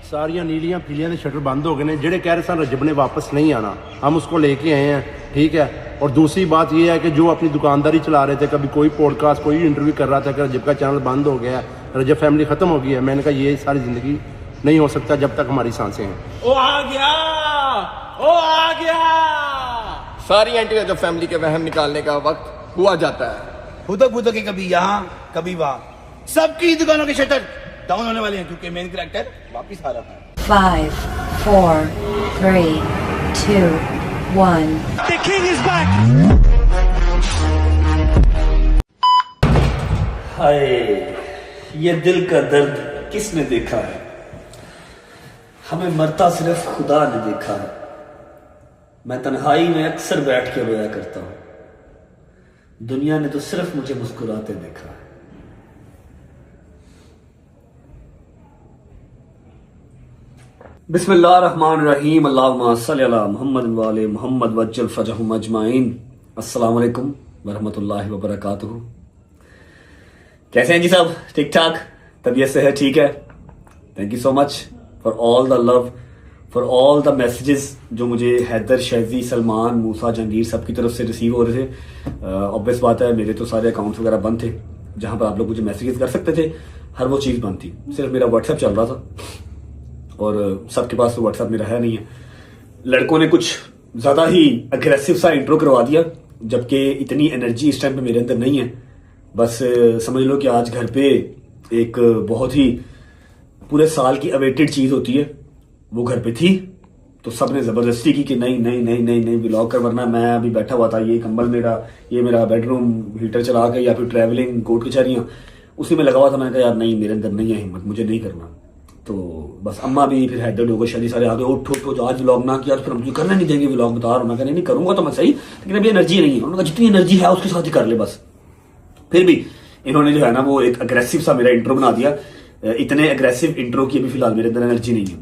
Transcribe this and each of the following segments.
सारिया नीलियां पीलियां के शटर बंद हो गए हैं। जेडे कह रहे सन रजब ने वापस नहीं आना, हम उसको लेके आए हैं, ठीक है। और दूसरी बात यह है कि जो अपनी दुकानदारी चला रहे थे, कभी कोई पॉडकास्ट कोई इंटरव्यू कर रहा था कि रजब का चैनल बंद हो गया है, रजब फैमिली ख़त्म हो गई है। मैंने कहा ये सारी ज़िंदगी नहीं हो सकता जब तक हमारी सांसें हैं। ओ आ गया, ओ आ गया। सारी एंटी रजब फैमिली के वहम निकालने का वक्त हुआ जाता है। फुदक फुदक के कभी यहाँ कभी वहाँ, सबकी दुकानों के शटर डाउन होने वाले हैं क्योंकि मेन कैरेक्टर वापिस आ रहा है। 5, 4, 3, 2, 1. The king is back. हाय, ये दिल का दर्द किसने देखा है? हमें मरता सिर्फ खुदा ने देखा है। मैं तन्हाई में अक्सर बैठ के रोया करता हूं, दुनिया ने तो सिर्फ मुझे मुस्कुराते देखा है। बिस्मिल्लाहिर्रहमानिर्रहीम, अल्लाहुम्मा सल्ली अला मुहम्मद व आले मुहम्मद वज्जल फजहुम अजमाइन। अस्सलाम वालेकुम वरहमतुल्लाहि वबरकातुहू। कैसे हैं जी सब? ठीक ठाक? तबीयत से है? ठीक है। Thank you so much for all the love, for all the messages जो मुझे हैदर, शैजी, सलमान, मूसा, जहांगीर सब की तरफ से रिसीव हो रहे थे। ऑब्वियस बात है, मेरे तो सारे अकाउंट्स वगैरह बंद थे जहां पर आप लोग मुझे मैसेजेस कर सकते थे, हर वो चीज़ बंद थी। सिर्फ मेरा व्हाट्सएप चल रहा था और सबके पास तो व्हाट्सएप मेरा है नहीं है। लड़कों ने कुछ ज़्यादा ही अग्रेसिव सा इंट्रो करवा दिया, जबकि इतनी एनर्जी इस टाइम पे मेरे अंदर नहीं है। बस समझ लो कि आज घर पे एक बहुत ही पूरे साल की अवेटेड चीज़ होती है, वो घर पे थी, तो सब ने ज़बरदस्ती की कि नहीं नहीं नहीं नहीं नहीं व्लॉग कर, वरना मैं अभी बैठा हुआ था, ये कंबल मेरा, ये मेरा बेडरूम हीटर चला के या फिर ट्रैवलिंग कोर्ट कचहरियाँ उसी में लगा हुआ था। मैंने कहा यार नहीं, मेरे अंदर नहीं है हिम्मत, मुझे नहीं करना। तो बस अम्मा भी, फिर हैदर लोगों शादी सारे आगे, उठ उठ उठ आज व्लॉग ना किया तो फिर हम करने नहीं देंगे व्लॉग, बता रहा हूँ। मैं कहने नहीं करूंगा तो मैं सही, लेकिन अभी एनर्जी नहीं है। उन्होंने कहा जितनी एनर्जी है उसके साथ ही कर ले बस। फिर भी इन्होंने जो है ना वो एक अग्रेसिव सा मेरा इंट्रो बना दिया। इतने अग्रेसिव इंट्रो की अभी फिलहाल मेरे अंदर एनर्जी नहीं है।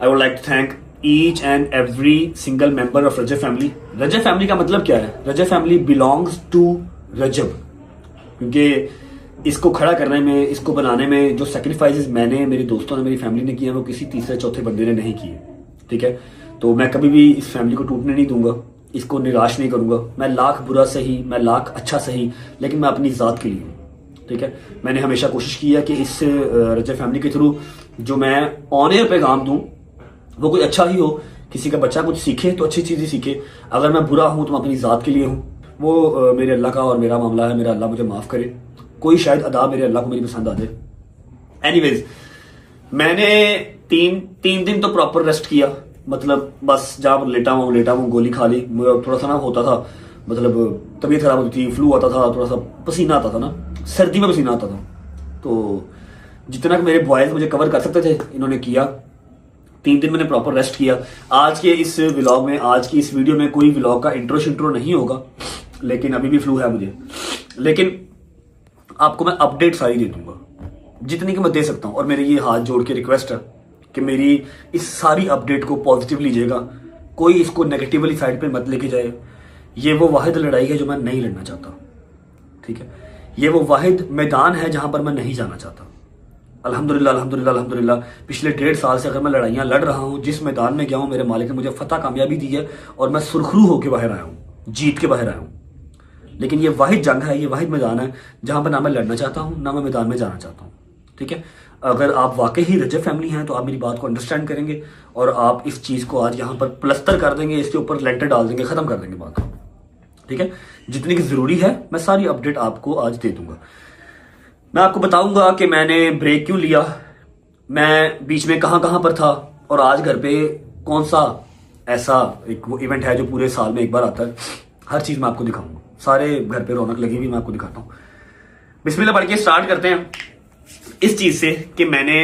I would like to thank each and every single member of Rajab family. Rajab family का मतलब क्या है? Rajab family belongs to Rajab, क्योंकि इसको खड़ा करने में, इसको बनाने में जो सेक्रीफाइसेस मैंने, मेरे दोस्तों ने, मेरी फैमिली ने किए, वो किसी तीसरे चौथे बंदे ने नहीं किए। ठीक है, तो मैं कभी भी इस फैमिली को टूटने नहीं दूंगा, इसको निराश नहीं करूंगा। मैं लाख बुरा सही, मैं लाख अच्छा सही, लेकिन मैं अपनी ज़ात के लिए हूँ। ठीक है, मैंने हमेशा कोशिश की है कि इस रजब फैमिली के थ्रू जो मैं ऑन एयर पैगाम दूं वो कोई अच्छा ही हो, किसी का बच्चा कुछ सीखे तो अच्छी चीज़ ही सीखे। अगर मैं बुरा हूं तो मैं अपनी ज़ात के लिए हूं, वो मेरे अल्लाह का और मेरा मामला है। मेरा अल्लाह मुझे माफ़ करे, कोई शायद अदा मेरे अल्लाह को मेरी पसंद आ जाए। एनीवेज, मैंने तीन दिन तो प्रॉपर रेस्ट किया, मतलब बस जहाँ पर लेटा हूँ गोली खा ली। थोड़ा सा ना होता था, मतलब तबीयत खराब होती थी, फ्लू आता था, थोड़ा सा पसीना आता था ना, सर्दी में पसीना आता था। तो जितना मेरे बॉयज मुझे कवर कर सकते थे इन्होंने किया। 3 दिन मैंने प्रॉपर रेस्ट किया। आज के इस व्लॉग में, आज की इस वीडियो में कोई व्लॉग का इंट्रो शिंट्रो नहीं होगा, लेकिन अभी भी फ्लू है मुझे, लेकिन आपको मैं अपडेट सारी दे दूंगा जितनी कि मैं दे सकता हूं। और मेरी ये हाथ जोड़ के रिक्वेस्ट है कि मेरी इस सारी अपडेट को पॉजिटिव लीजिएगा, कोई इसको नेगेटिवली साइड पे मत लेके जाए। ये वो वाहिद लड़ाई है जो मैं नहीं लड़ना चाहता। ठीक है, ये वो वाहिद मैदान है जहां पर मैं नहीं जाना चाहता। अल्हम्दुलिल्लाह अल्हम्दुलिल्लाह अल्हम्दुलिल्लाह, पिछले 1.5 साल से अगर मैं लड़ाइयाँ लड़ रहा हूँ, जिस मैदान में गया हूँ मेरे मालिक ने मुझे फतह कामयाबी दी है और मैं सुरखरू होकर बाहर आया हूँ, जीत के बाहर आया हूँ। लेकिन ये वाहिद जंग है, ये वाहिद मैदान है जहां पर ना मैं लड़ना चाहता हूँ, ना मैं मैदान में जाना चाहता हूँ। ठीक है, अगर आप वाकई ही रजब फैमिली हैं तो आप मेरी बात को अंडरस्टैंड करेंगे और आप इस चीज़ को आज यहाँ पर प्लस्तर कर देंगे, इसके ऊपर लेंटर डाल देंगे, ख़त्म कर देंगे बात को। ठीक है, जितनी की ज़रूरी है मैं सारी अपडेट आपको आज दे दूंगा। मैं आपको बताऊंगा कि मैंने ब्रेक क्यों लिया, मैं बीच में कहाँ पर था, और आज घर पे कौन सा ऐसा एक वो इवेंट है जो पूरे साल में एक बार आता है। हर चीज़ मैं आपको दिखाऊंगा, सारे घर पे रौनक लगी हुई मैं आपको दिखाता हूँ। बिस्मिल्लाह पढ़ के स्टार्ट करते हैं इस चीज़ से कि मैंने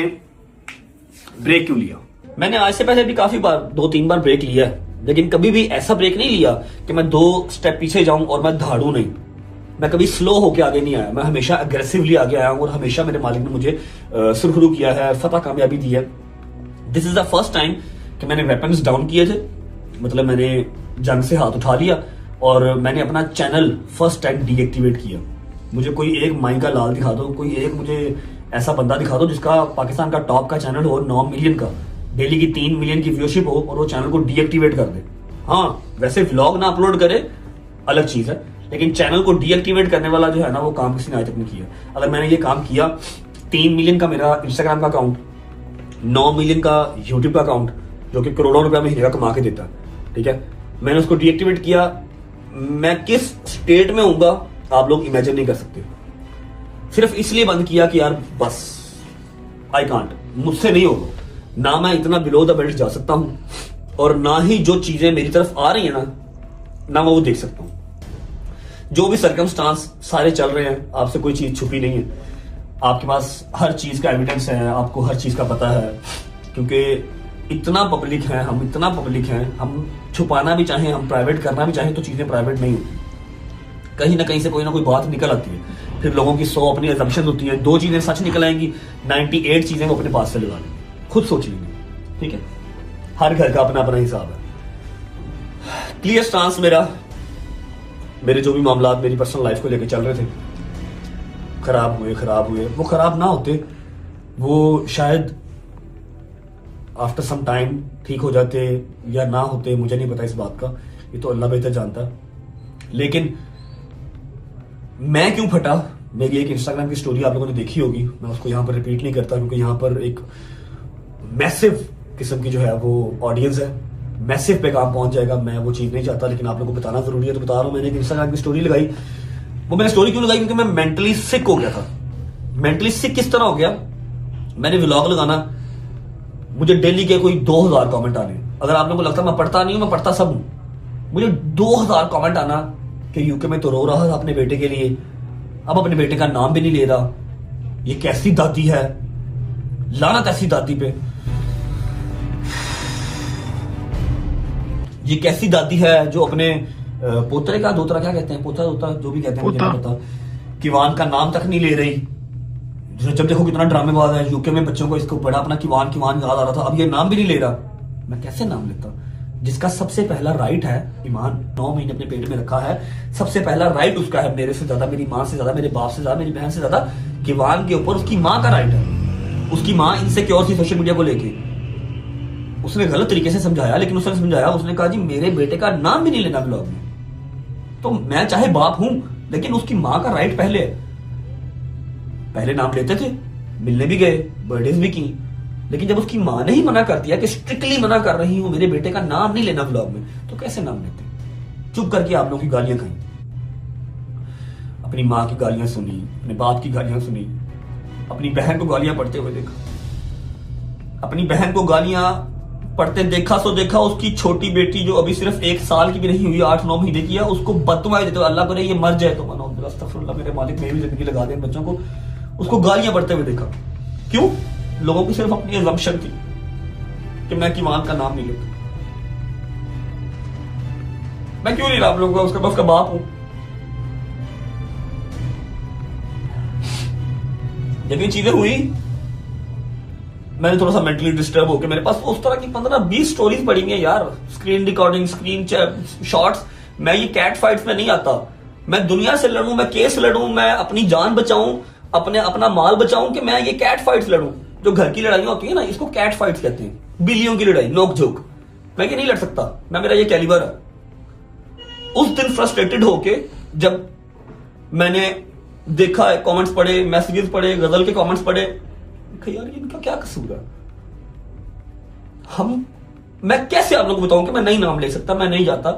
ब्रेक क्यों लिया। मैंने आज से पहले भी काफ़ी बार 2-3 बार ब्रेक लिया है, लेकिन कभी भी ऐसा ब्रेक नहीं लिया कि मैं 2 स्टेप पीछे जाऊं और मैं धाड़ू नहीं। मैं कभी स्लो होके आगे नहीं आया, मैं हमेशा अग्रेसिवली आगे आया हूं और हमेशा मेरे मालिक ने मुझे सुरखरू किया है, फतह कामयाबी दी है। This is the first time कि मैंने वेपन्स डाउन किए थे, मतलब मैंने जंग से हाथ उठा लिया और मैंने अपना चैनल फर्स्ट टाइम डीएक्टिवेट किया। मुझे कोई एक माई का लाल दिखा दो, कोई एक मुझे ऐसा बंदा दिखा दो जिसका पाकिस्तान का टॉप का चैनल हो, 9 मिलियन का, डेली की 3 मिलियन की व्यूअरशिप हो, और वो चैनल को डीएक्टिवेट कर दे। हाँ, वैसे व्लॉग ना अपलोड करे अलग चीज है, लेकिन चैनल को डीएक्टिवेट करने वाला जो है ना, वो काम किसी ने आज तक नहीं किया। अगर मैंने ये काम किया, 3 मिलियन का मेरा इंस्टाग्राम का अकाउंट, 9 मिलियन का यूट्यूब का अकाउंट, जो कि करोड़ों रुपया महीने का कमा के देता है, ठीक है, मैंने उसको डीएक्टिवेट किया, मैं किस स्टेट में होऊंगा आप लोग इमेजिन नहीं कर सकते। सिर्फ इसलिए बंद किया कि यार बस आई कांट, मुझसे नहीं होगा, ना मैं इतना बिलो द बेल्ट जा सकता हूं, और ना ही जो चीजें मेरी तरफ आ रही है ना मैं वो देख सकता हूं। जो भी सर्कमस्टांस सारे चल रहे हैं, आपसे कोई चीज छुपी नहीं है, आपके पास हर चीज का एविडेंस है, आपको हर चीज का पता है, क्योंकि इतना पब्लिक है, हम इतना पब्लिक हैं, हम छुपाना भी चाहें, हम प्राइवेट करना भी चाहें तो चीजें प्राइवेट नहीं होती, कहीं ना कहीं से कोई ना कोई बात निकल आती है, फिर लोगों की 100 अपनी असम्पशन होती है, 2 चीजें सच निकल आएंगी, 98 चीजें वो अपने पास से लगा लेंगे, खुद सोच लेंगे, ठीक है। हर घर का अपना अपना हिसाब है। क्लियर स्टांस मेरे जो भी मामला मेरी पर्सनल लाइफ को लेकर चल रहे थे, खराब हुए, वो खराब ना होते, वो शायद आफ्टर सम टाइम ठीक हो जाते या ना होते, मुझे नहीं पता इस बात का, ये तो अल्लाह बेहतर जानता। लेकिन मैं क्यों फटा, मेरी एक इंस्टाग्राम की स्टोरी आप लोगों ने देखी होगी, मैं उसको यहाँ पर रिपीट नहीं करता, क्योंकि यहाँ पर एक मैसिव किस्म की जो है वो ऑडियंस है, मैसिव पे काम पहुंच जाएगा, मैं वो चीज नहीं चाहता, लेकिन आप लोगों को बताना जरूरी है तो बता रहा हूं। मैंने एक इंस्टाग्राम की स्टोरी लगाई, वो मैंने स्टोरी क्यों लगाई, क्योंकि मैं मेंटली सिक हो गया था। मेंटली सिक किस तरह हो गया, मैंने व्लॉग लगाना, मुझे डेली के कोई 2000 कमेंट आने, अगर आप लोगों को लगता मैं पढ़ता नहीं हूं, मैं पढ़ता सब हूं, मुझे 2000 कमेंट आना कि यूके में तो रो रहा था अपने बेटे के लिए, अब अपने बेटे का नाम भी नहीं ले रहा, ये कैसी दादी है, लानत ऐसी दादी पे, ये कैसी दादी है जो अपने पोतरे का दोतरा, क्या कहते हैं, पोता दोता जो भी कहते हैं मुझे नहीं पता, किवान का नाम तक नहीं ले रही। जब देखो कितना ड्रामेबाज है, यूके में बच्चों को इसको बड़ा अपना किवान याद आ रहा था, अब ये नाम भी नहीं ले रहा, मैं कैसे नाम लेता, जिसका सबसे पहला राइट है, ईमान 9 महीने अपने पेट में रखा है, सबसे पहला राइट उसका है, मेरे से ज्यादा, मेरी माँ से ज्यादा, मेरे बाप से ज्यादा, मेरी बहन से ज्यादा, किवान के ऊपर उसकी माँ का राइट है। उसकी माँ इनसिक्योर थी सोशल मीडिया को लेके, उसने गलत तरीके से समझाया, लेकिन उसने समझाया, उसने कहा जी मेरे बेटे का नाम भी नहीं लेना ब्लॉग में, तो मैं चाहे बाप हूं, लेकिन उसकी माँ का राइट पहले नाम लेते थे, मिलने भी गए, बर्थडे भी की, लेकिन जब उसकी माँ ने ही मना कर दिया कि स्ट्रिक्टली मना कर रही हूं, मेरे बेटे का नाम नहीं लेना ब्लॉग में, तो कैसे नाम लेते। चुप करके आप लोगों की गालियां खाई, अपनी माँ की गालियां सुनी, अपने बाप की गालियां सुनी, अपनी बहन को गालियां पढ़ते हुए देखा, अपनी बहन को गालियां पढ़ते देखा, सो देखा उसकी छोटी बेटी जो अभी सिर्फ 1 साल की भी नहीं हुई, 8-9 महीने की है, उसको बददुआएं देते हुए, अल्लाह करे ये मर जाए तो मनो, अस्तगफिरुल्लाह मेरे मालिक, मेरी जिंदगी लगा दे बच्चों को, उसको गालियां पढ़ते हुए देखा। क्यों? लोगों की सिर्फ अपनी असम्पशन थी कि मैं किवान का नाम नहीं लेता। मैं क्यों नहीं रहा आप लोगों का, उसका उसका बाप हूं। जब ये चीजें हुई, मैंने थोड़ा सा मेंटली डिस्टर्ब होकर, मेरे पास उस तरह की 15-20 स्टोरीज पड़ी हुई है यार, स्क्रीन रिकॉर्डिंग, स्क्रीन शॉट्स। मैं ये कैट फाइट्स में नहीं आता, मैं दुनिया से लड़ूं, मैं केस लड़ूं, मैं अपनी जान बचाऊं, अपना माल बचाऊं, कि मैं ये कैट फाइट्स लड़ूं। जो घर की लड़ाइयां होती है ना, इसको कैट फाइट्स कहते हैं, बिल्लियों की लड़ाई, नोक झोंक। मैं ये नहीं लड़ सकता, मेरा ये कैलिबर है। उस दिन फ्रस्ट्रेटेड होके जब मैंने देखा, कमेंट्स पढ़े, मैसेजेस पढ़े, गजल के कमेंट्स पढ़े, यार इनका क्या कसूर है। मैं कैसे आप लोगों को बताऊं कि मैं नहीं नाम ले सकता, मैं नहीं जाता।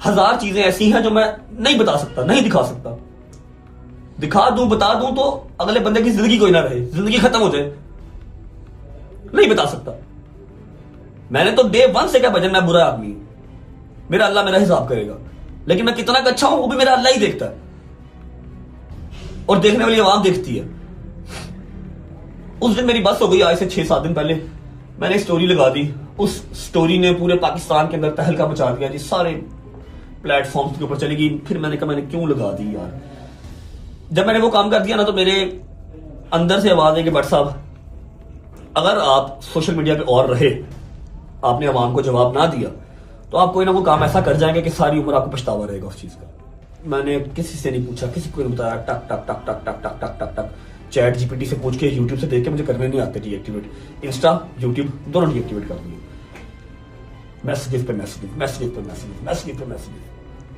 1000 चीजें ऐसी हैं जो मैं नहीं बता सकता, नहीं दिखा सकता। दिखा दूं, बता दूं तो अगले बंदे की जिंदगी कोई ना रहे, जिंदगी खत्म हो जाए। नहीं बता सकता। मैंने तो डे 1 से क्या भजन, मैं बुरा आदमी, मेरा अल्लाह मेरा हिसाब करेगा, लेकिन मैं कितना अच्छा हूं वो भी मेरा अल्लाह ही देखता है, और देखने वाली आवाम देखती है। उस दिन मेरी बस हो गई, आज से 6-7 दिन पहले मैंने स्टोरी लगा दी। उस स्टोरी ने पूरे पाकिस्तान के अंदर तहलका मचा दिया जी, सारे प्लेटफॉर्म्स के ऊपर चली गई। फिर मैंने कहा मैंने क्यों लगा दी यार। जब मैंने वो काम कर दिया ना, तो मेरे अंदर से आवाज है कि भट्ट साहब, अगर आप सोशल मीडिया पे और रहे, आपने आवाम को जवाब ना दिया, तो आप कोई ना कोई काम ऐसा कर जाएंगे कि सारी उम्र आपको पछतावा रहेगा उस चीज का। मैंने किसी से नहीं पूछा, किसी को नहीं बताया, टक टक टक टक टक टक टक टक टक चैट जीपीटी से पूछ के यूट्यूब से देख के मुझे करने नहीं आते डीएक्टिवेट। इंस्टा यूट्यूब दोनों डीएक्टिवेट कर दिए। मैसेजेस पे मैसेजेस,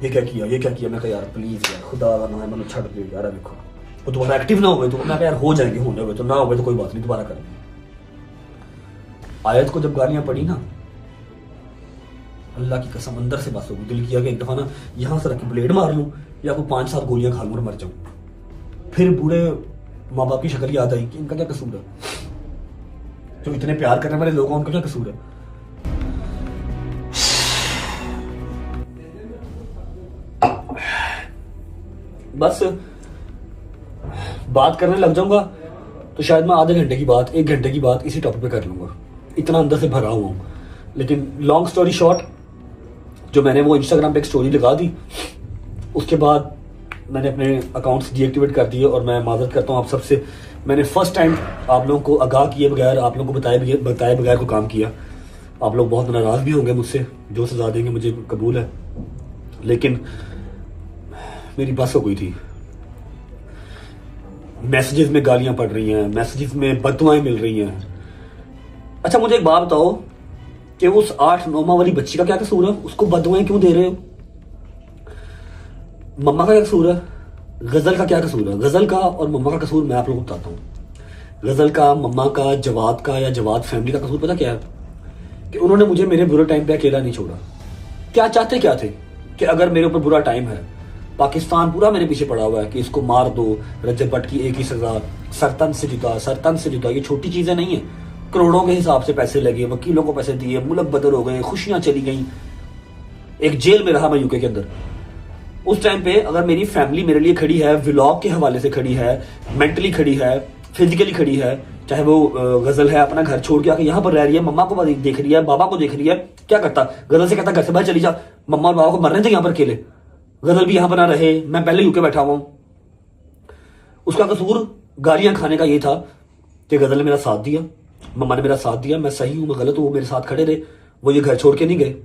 ये क्या किया। मैं कहा यार प्लीज यार खुदा का नाम है, मैंने छड़ दे यार। देखो वो दोबारा एक्टिव ना हुए तो मैं यार हो जाएंगे, होने हुए तो ना हुए तो कोई बात नहीं, दोबारा करेंगे। आयत को जब गालियां पड़ी ना, अल्लाह की कसम अंदर से बस होगी, दिल किया कि एक दफा ना यहां से रख के ब्लेड मार लूं या कोई 5-7 गोलियां खा लूं और मर जाऊं। फिर बूढ़े माँ बाप की शक्ल याद आई कि इनका क्या कसूर है, जो इतने प्यार करने वाले लोग हैं उनका क्या कसूर है। बस बात करने लग जाऊंगा तो शायद मैं आधे घंटे की बात, 1 घंटे की बात इसी टॉपिक पे कर लूंगा, इतना अंदर से भरा हुआ हूं। लेकिन लॉन्ग स्टोरी शॉर्ट, जो मैंने वो इंस्टाग्राम पे एक स्टोरी लगा दी, उसके बाद मैंने अपने अकाउंट्स डीएक्टिवेट कर दिए। और मैं माजरत करता हूँ आप सबसे, मैंने फर्स्ट टाइम आप लोगों को आगाह किए बगैर, आप लोगों को बताए बगैर को काम किया। आप लोग बहुत नाराज भी होंगे मुझसे, जो सजा देंगे मुझे कबूल है, लेकिन मेरी बस हो गई थी। मैसेजेस में गालियां पड़ रही हैं, मैसेजेस में बददुआएं मिल रही हैं। अच्छा मुझे एक बात बताओ कि उस 8-9 माह वाली बच्ची का क्या कसूर है? उसको बददुआएं क्यों दे रहे हो? मम्मा का क्या कसूर है? गजल का क्या कसूर है? गजल का और मम्मा का कसूर मैं आप लोगों को बताता हूँ। गजल का, मम्मा का, जवाद का या जवाद फैमिली का कसूर पता क्या है? कि उन्होंने मुझे मेरे बुरे टाइम पे अकेला नहीं छोड़ा। क्या चाहते क्या थे कि अगर मेरे ऊपर बुरा टाइम है, पाकिस्तान पूरा मेरे पीछे पड़ा हुआ है कि इसको मार दो, रजब भट्ट की एक ही सजा, सरतन से जुदा। ये छोटी चीजें नहीं है, करोड़ों के हिसाब से पैसे लगे, वकीलों को पैसे दिए, मुल्क बदल हो गए, खुशियां चली गई, एक जेल में रहा मैं यूके के अंदर। उस टाइम पे अगर मेरी फैमिली मेरे लिए खड़ी है, व्लॉग के हवाले से खड़ी है, मेंटली खड़ी है, फिजिकली खड़ी है, चाहे वो गजल है अपना घर छोड़ के आके यहाँ पर रह रही है, मम्मा को देख रही है, बाबा को देख रही है, क्या करता? गजल से कहता घर से बाहर चली जा, मम्मा और बाबा को मरने थे यहाँ पर अकेले, गजल भी यहाँ पर ना रहे, मैं पहले यूके बैठा हुआ हूं। उसका कसूर गालियां खाने का ये था कि गजल ने मेरा साथ दिया, मम्मा ने मेरा साथ दिया, मैं सही हूं मैं गलत हूं, वो मेरे साथ खड़े रहे, वो ये घर छोड़ के नहीं गए।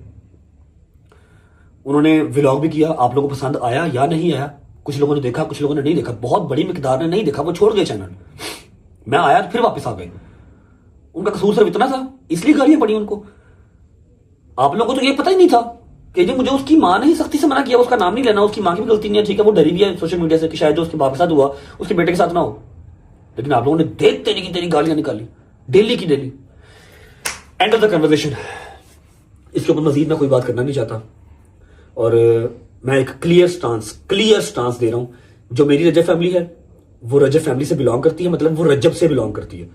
उन्होंने व्लॉग भी किया, आप लोगों को पसंद आया या नहीं आया, कुछ लोगों ने देखा, कुछ लोगों ने नहीं देखा, बहुत बड़ी मिकदार ने नहीं देखा, वो छोड़ गए चैनल। मैं आया तो फिर वापस आ गए। उनका कसूर सिर्फ इतना था, इसलिए गालियां पड़ी उनको। आप लोगों को तो ये पता ही नहीं था कि जी मुझे उसकी मां ने ही सख्ती से मना किया, उसका नाम नहीं लेना, उसकी मां की भी गलती नहीं है, ठीक है, वो डरी भी है सोशल मीडिया से कि शायद जो उसके बाप के साथ हुआ उसके बेटे के साथ ना हो। लेकिन आप लोगों ने देख तेरी गालियां निकाली, डेली की daily. End of the conversation, इसके ऊपर मजीद मैं कोई बात करना नहीं चाहता। और मैं एक क्लियर स्टांस दे रहा हूं। जो मेरी रजब फैमिली है वो रजब फैमिली से बिलोंग करती है, मतलब वो रजब से बिलोंग करती है।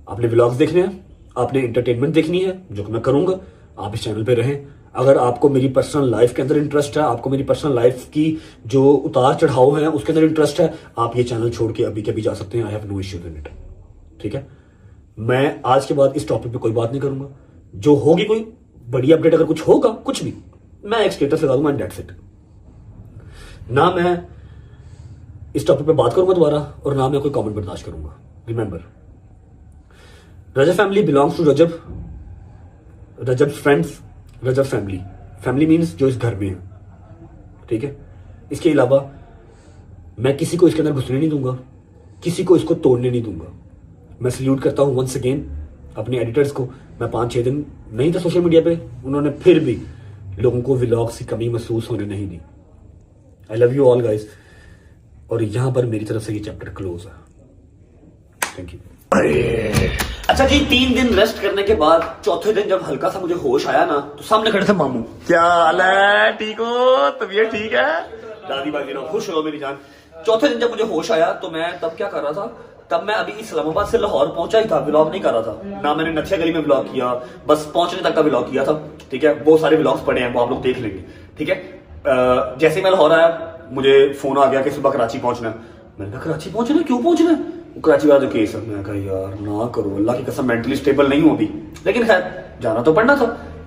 आपने व्लॉग्स देखने हैं, आपने एंटरटेनमेंट देखनी है, जो कि मैं करूंगा, आप इस चैनल पे रहें। अगर आपको मेरी पर्सनल लाइफ के अंदर इंटरेस्ट है, आपको मेरी पर्सनल लाइफ की जो उतार चढ़ाव है उसके अंदर इंटरेस्ट है, आप ये चैनल छोड़ के अभी के अभी जा सकते हैं। I have no issue in it, ठीक है। मैं आज के बाद इस टॉपिक पे कोई बात नहीं करूंगा। जो होगी कोई बड़ी अपडेट, अगर कुछ होगा, कुछ भी, मैं एक स्टेटस लगा दूंगा एंड दैट्स इट। ना मैं इस टॉपिक पे बात करूंगा दोबारा, और ना मैं कोई कमेंट बर्दाश्त करूंगा। Remember, Rajab family belongs to Rajab friends, Rajab family means जो इस घर में है, ठीक है। इसके अलावा मैं किसी को इसके अंदर घुसने नहीं दूंगा, किसी को इसको तोड़ने नहीं दूंगा। मैं सल्यूट करता हूं वंस अगेन अपने एडिटर्स को। मैं 5-6 दिन नहीं था सोशल मीडिया पे, उन्होंने फिर भी लोगों को व्लॉग्स की कमी महसूस होने नहीं दी। I love you all guys. और यहां पर मेरी तरफ से ये चैप्टर क्लोज है। Thank you. अच्छा जी, 3 दिन रेस्ट करने के बाद चौथे दिन जब हल्का सा मुझे होश आया ना, तो सामने खड़े थे मामू। क्या हाल है? ठीक हो? तबीयत ठीक है? दादी बाजी रहो, खुश रहो मेरी जान। चौथे दिन जब मुझे होश आया तो मैं तब क्या कर रहा था? तब मैं अभी इस्लामाबाद से लाहौर पहुंचा ही था, व्लॉग नहीं कर रहा था ना। मैंने नथिया गली में व्लॉग किया, बस पहुंचने तक का व्लॉग किया था, ठीक है। बहुत सारे व्लॉग्स पड़े हैं, वो आप लोग देख लेंगे, ठीक है। जैसे मैं लाहौर आया मुझे फोन आ गया कि सुबह कराची पहुंचना है। मैंने कहा कराची पहुंचना, क्यों पहुंचना है? कराची वाला जो केस है। मैं कहा यार ना करो, अल्लाह की कसम मेंटली स्टेबल नहीं होती, लेकिन खैर जाना तो पड़ना था।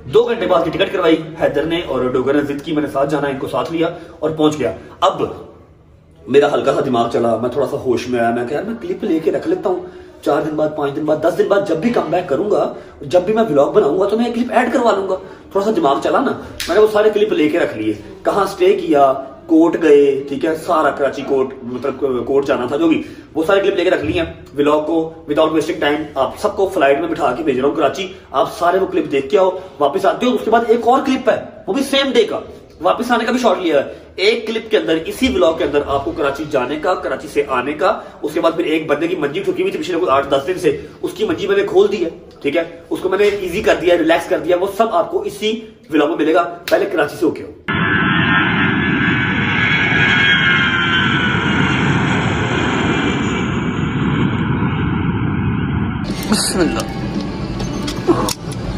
2 घंटे बाद की टिकट करवाई, हैदर ने और डोगर ने जिद की, मैंने साथ जाना, इनको साथ लिया और पहुंच गया। अब मेरा हल्का सा दिमाग चला, मैं थोड़ा सा होश में आया। मैं कहा यार मैं क्लिप लेके रख लेता हूँ, 4 दिन बाद, 5 दिन बाद, 10 दिन बाद जब भी कम बैक करूंगा, जब भी मैं व्लॉग बनाऊंगा तो मैं क्लिप ऐड करवा लूंगा। थोड़ा सा दिमाग चला ना, मैंने वो सारे क्लिप लेके रख लिए, कहाँ स्टे किया, कोर्ट गए, ठीक है, सारा कराची कोर्ट, मतलब कोर्ट जाना था जो भी, वो सारे क्लिप लेके रख लिए हैं। व्लॉग को विदाउट वेस्टिंग टाइम आप सबको फ्लाइट में बिठा के भेज रहा हूँ कराची। आप सारे वो क्लिप देख के आओ, वापस आते हो। उसके बाद एक और क्लिप है, वो भी सेम डे का, वापस आने का भी शॉट लिया है। एक क्लिप के अंदर, इसी व्लॉग के अंदर आपको कराची जाने का, कराची से आने का, उसके बाद फिर एक बंदे की मंजी ठुकी हुई थी पिछले कुछ 8-10 दिन से, उसकी मंजी मैंने खोल दी है, ठीक है, उसको मैंने इजी कर दिया, रिलैक्स कर दिया। वो सब आपको इसी व्लॉग में मिलेगा। पहले कराची से होके आओ।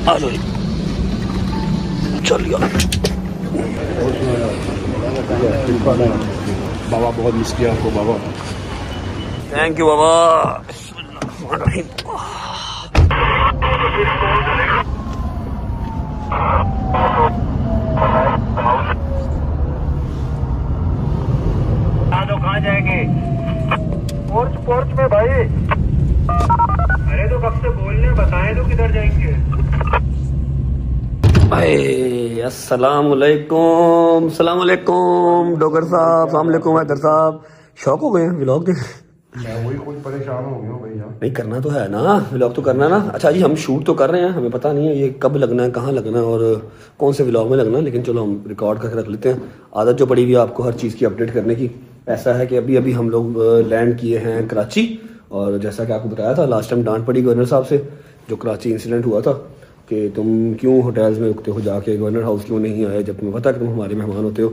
आ जाओ, चलिए। बाबा बहुत मिस किया आपको बाबा। थैंक यू बाबा। कहाँ जाएंगे? पोर्च में भाई। अरे तो कब से बोलने, बताएं तो किधर जाएंगे? अस्सलाम वालेकुम, सलाम वालेकुम डॉक्टर साहब, सलाम वालेकुम हैदर साहब। शौक हो गए हैं व्लॉग देख? मैं वही खुद परेशान हो गया हूँ भैया। नहीं, करना तो है ना, व्लॉग तो करना ना। अच्छा जी, हम शूट तो कर रहे हैं, हमें पता नहीं है ये कब लगना है, कहाँ लगना है और कौन से व्लॉग में लगना है, लेकिन चलो हम रिकॉर्ड करके रख लेते हैं। आदत जो पड़ी हुई है आपको हर चीज़ की अपडेट करने की। ऐसा है कि अभी अभी हम लोग लैंड किए हैं कराची, और जैसा कि आपको बताया था लास्ट टाइम डांट पड़ी गवर्नर साहब से, जो कराची इंसिडेंट हुआ था कि तुम क्यों होटल्स में रुकते हो, जाके गवर्नर हाउस क्यों नहीं आए जब तुम्हें पता है कि तुम हमारे मेहमान होते हो।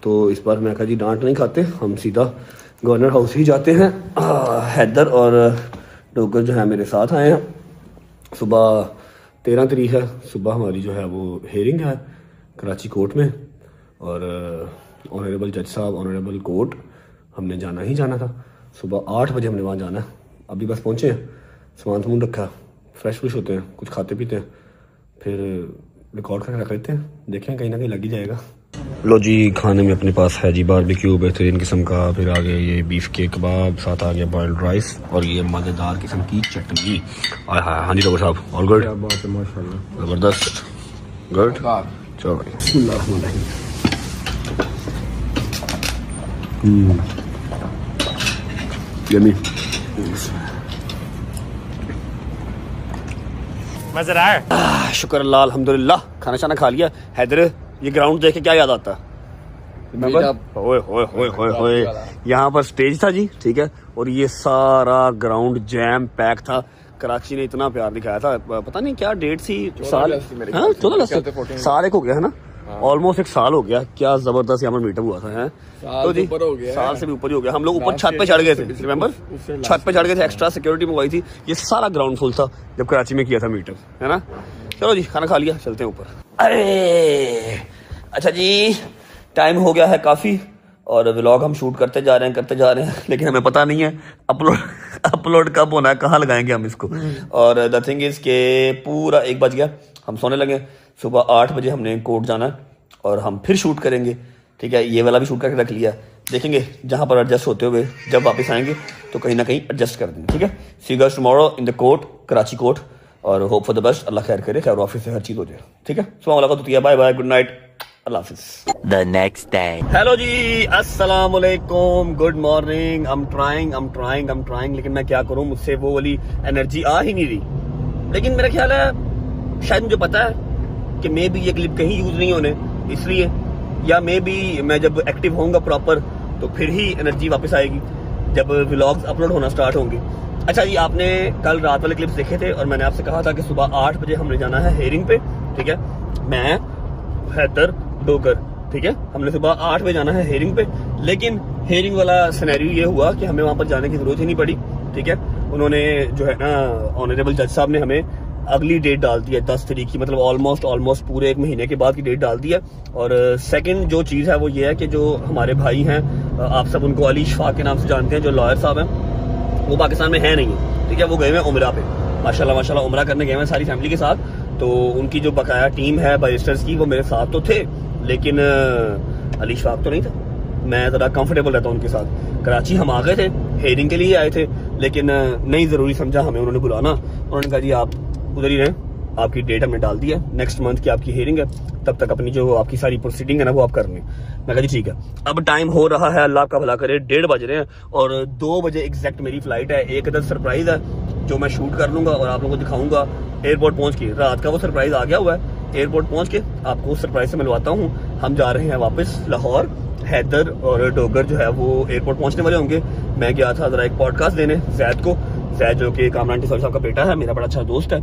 तो इस बार मैं कहा जी डांट नहीं खाते, हम सीधा गवर्नर हाउस ही जाते हैं। हैदर और डोगर जो है मेरे साथ आए हैं। सुबह 13 तारीख है, सुबह हमारी जो है वो हेयरिंग है कराची कोर्ट में, और ऑनरेबल जज साहब, ऑनरेबल कोर्ट, हमने जाना ही जाना था। सुबह 8 बजे हमने वहाँ जाना है। अभी बस पहुँचे हैं, सामान सामान रखा, फ्रेश फ्रेश होते हैं, कुछ खाते पीते हैं, फिर रिकॉर्ड करके रख लेते हैं, देखें कहीं ना कहीं लग ही जाएगा। लो जी, खाने में अपने पास है जी बारबेक्यू बेहतरीन किस्म का, फिर आ गया ये बीफ के कबाब, साथ आ गया बॉइल्ड राइस और ये मज़ेदार किस्म की चटनी। हाँ जी डॉक्टर साहब, ऑल गुड? माशाल्लाह, ज़बरदस्त, गुड। चलो भाई, यम्मी। मजा आ रहा है? शुक्र अल्लाह, अल्हम्दुलिल्लाह। खाना शाना खा लिया। हैदर, ये ग्राउंड देख के क्या याद आता है? ओए होए होए होए होए, यहाँ पर स्टेज था जी, ठीक है, और ये सारा ग्राउंड जैम पैक था। कराची ने इतना प्यार दिखाया था, पता नहीं क्या डेट थी, साल 14 साल एक हो गया है ना, ऑलमोस्ट 1 साल हो गया। क्या जबरदस्त यहाँ पर मीटअप हुआ था, है तो जी, साल से भी ऊपर ही हो गया। हम लोग ऊपर छत पे चढ़ गए थे, रिमेंबर, छत पे चढ़ गए थे, एक्स्ट्रा सिक्योरिटी मंगवाई थी। ये सारा ग्राउंड फुल था जब कराची में किया था मीटअप, है ना। चलो जी, खाना खा लिया, चलते हैं ऊपर। अरे अच्छा जी, टाइम हो गया है काफ़ी, और व्लॉग हम शूट करते जा रहे हैं, लेकिन हमें पता नहीं है अपलोड कब होना है, कहाँ लगाएंगे हम इसको। और द थिंग इज़ के पूरा 1 बज गया, हम सोने लगे। सुबह 8 बजे हमने कोर्ट जाना है और हम फिर शूट करेंगे, ठीक है। ये वाला भी शूट करके रख लिया, देखेंगे जहाँ पर एडजस्ट होते हुए जब वापस आएंगे तो कहीं ना कहीं एडजस्ट कर देंगे, ठीक है। See you guys tomorrow in the court, Karachi court, और होप फॉर द बेस्ट। अल्लाह खैर करे, खैर ऑफिस से हर चीज़ हो जाए, ठीक है। सुबह मुलाकात होती है, बाय बाय, गुड नाइट, अल्लाह हाफिज़। The next day. हेलो जी, अस्सलाम वालेकुम, गुड मॉर्निंग। I'm trying, लेकिन मैं क्या करूं, मुझसे वो वाली एनर्जी आ ही नहीं रही। लेकिन मेरा ख्याल है, शायद मुझे पता है कि मे भी ये क्लिप कहीं यूज नहीं होने, इसलिए, या मे भी मैं जब एक्टिव होऊंगा प्रॉपर तो फिर ही एनर्जी वापस आएगी, जब व्लॉग्स अपलोड होना स्टार्ट होंगे। अच्छा जी, आपने कल रात वाले क्लिप्स देखे थे, और मैंने आपसे कहा था कि सुबह 8 बजे हमने जाना है हेयरिंग पे, ठीक है। मैं, हैदर, डोगर, ठीक है, हमने सुबह 8 बजे जाना है हेयरिंग पे। लेकिन हेयरिंग वाला सिनेरियो ये हुआ कि हमें वहाँ पर जाने की जरूरत ही नहीं पड़ी, ठीक है। उन्होंने जो है ना, ऑनरेबल जज साहब ने हमें अगली डेट डाल दी है 10 तारीख की, मतलब ऑलमोस्ट पूरे 1 महीने के बाद की डेट डाल दी है। और सेकंड जो चीज़ है वो ये है कि जो हमारे भाई हैं, आप सब उनको अली शफाक के नाम से जानते हैं, जो लॉयर साहब हैं, वो पाकिस्तान में है नहीं है, ठीक है। वो गए हुए उमरा पे, माशाल्लाह उमरा करने गए हैं सारी फैमिली के साथ। तो उनकी जो बकाया टीम है बैरिस्टर्स की, वो मेरे साथ तो थे, लेकिन अली शफाक तो नहीं था। मैं ज़रा कंफर्टेबल रहता हूँ उनके साथ। कराची हम आ गए थे, हेयरिंग के लिए आए थे, लेकिन नहीं ज़रूरी समझा हमें उन्होंने बुलाना। उन्होंने कहा जी आप उधर ही रहें, आपकी डेट हमने डाल दी है, नेक्स्ट मंथ की आपकी हियरिंग है, तब तक अपनी जो आपकी सारी प्रोसीडिंग है ना वो आप कर लें। मैं कहा जी ठीक है। अब टाइम हो रहा है, अल्लाह का भला करे, 1:30 बज रहे हैं और 2 बजे एग्जैक्ट मेरी फ्लाइट है। एक अदर सरप्राइज है जो मैं शूट कर लूंगा और आप लोगों को दिखाऊंगा एयरपोर्ट पहुंच के। रात का वो सरप्राइज आ गया हुआ है, एयरपोर्ट पहुंच के आपको उस सरप्राइज से मिलवाता हूँ। हम जा रहे हैं वापस लाहौर। हैदर और डोगर जो है वो एयरपोर्ट पहुंचने वाले होंगे। मैं गया था जरा एक पॉडकास्ट देने जैद को, जैद जो कि कामरान टिसौरी साहब का बेटा है, मेरा बड़ा अच्छा दोस्त है,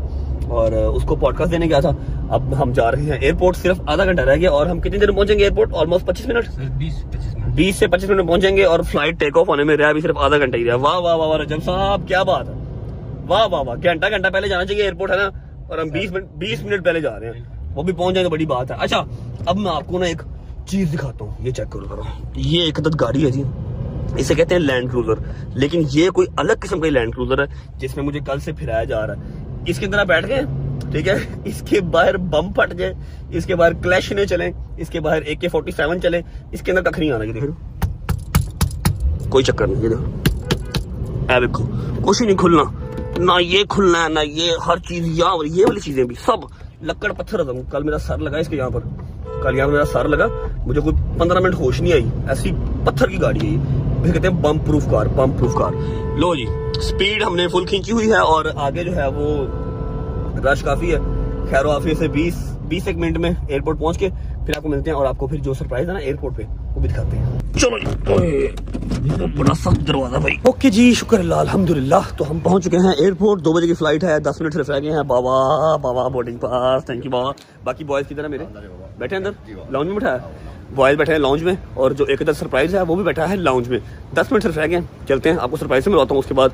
और उसको पॉडकास्ट देने गया था। अब हम जा रहे हैं एयरपोर्ट, सिर्फ आधा घंटा रह गया और हम कितनी देर में पहुंचेंगे एयरपोर्ट? ऑलमोस्ट 25 मिनट, 20 से 25 मिनट में पहुंचेंगे और फ्लाइट टेक ऑफ होने में रहा भी सिर्फ आधा घंटा ही रहा। वाह वाह वाह रजब साहब, क्या बात है, वाह वाह वाह। घंटा पहले जाना चाहिए एयरपोर्ट, है ना, और हम 20 मिनट पहले जा रहे हैं, वो भी पहुंच जाए तो बड़ी बात है। अच्छा, अब मैं आपको ना एक चीज दिखाता हूँ, ये चेक करो। ये एक अदद गाड़ी है जी, इसे कहते हैं लैंड क्रूजर, लेकिन ये कोई अलग किस्म का लैंड क्रूजर है जिसमें मुझे कल से फिराया जा रहा है। इसके अंदर आप बैठ गए, ठीक है, इसके बाहर बम फट जाए, इसके बाहर क्लैश ने चले, इसके बाहर AK-47 चले, इसके अंदर कख नहीं आना। ये देखो, कोई चक्कर नहीं, ये देखो कुछ ही नहीं खुलना, ना ये खुलना है ना ये, हर चीज यहाँ, ये वाली चीजें भी सब लक्कड़ पत्थर। कल मेरा सर लगा इसके यहाँ पर, कल यहाँ मेरा सर लगा, मुझे कोई 15 मिनट होश नहीं आई, ऐसी पत्थर की गाड़ी है ये। फिर कहते हैं बम प्रूफ कार, बम प्रूफ कार। लो जी, स्पीड हमने फुल खींची हुई है और आगे जो है वो रश काफी है। खैर आफियत से 20 एक मिनट में एयरपोर्ट पहुंच के फिर आपको मिलते हैं और आपको फिर जो सरप्राइज है ना एयरपोर्ट पे वो भी दिखाते हैं। चलो जी, बड़ा सख्त दरवाजा भाई। ओके जी, शुक्र अल्लाह, अल्हम्दुलिल्लाह। तो हम पहुंच चुके हैं एयरपोर्ट, 2 बजे की फ्लाइट है, 10 मिनट सिर्फ रह गए हैं। बाबा बोर्डिंग पास, थैंक यू बाबा। बाकी बॉयज किधर है मेरे? बैठे अंदर लाउंज में बैठा है, बॉयज बैठे हैं लाउंज में, और जो एक अदर सरप्राइज है वो भी बैठा है लाउंज में। 10 मिनट सिर्फ रह गए, चलते हैं, आपको सरप्राइज से मिलवाता हूँ, उसके बाद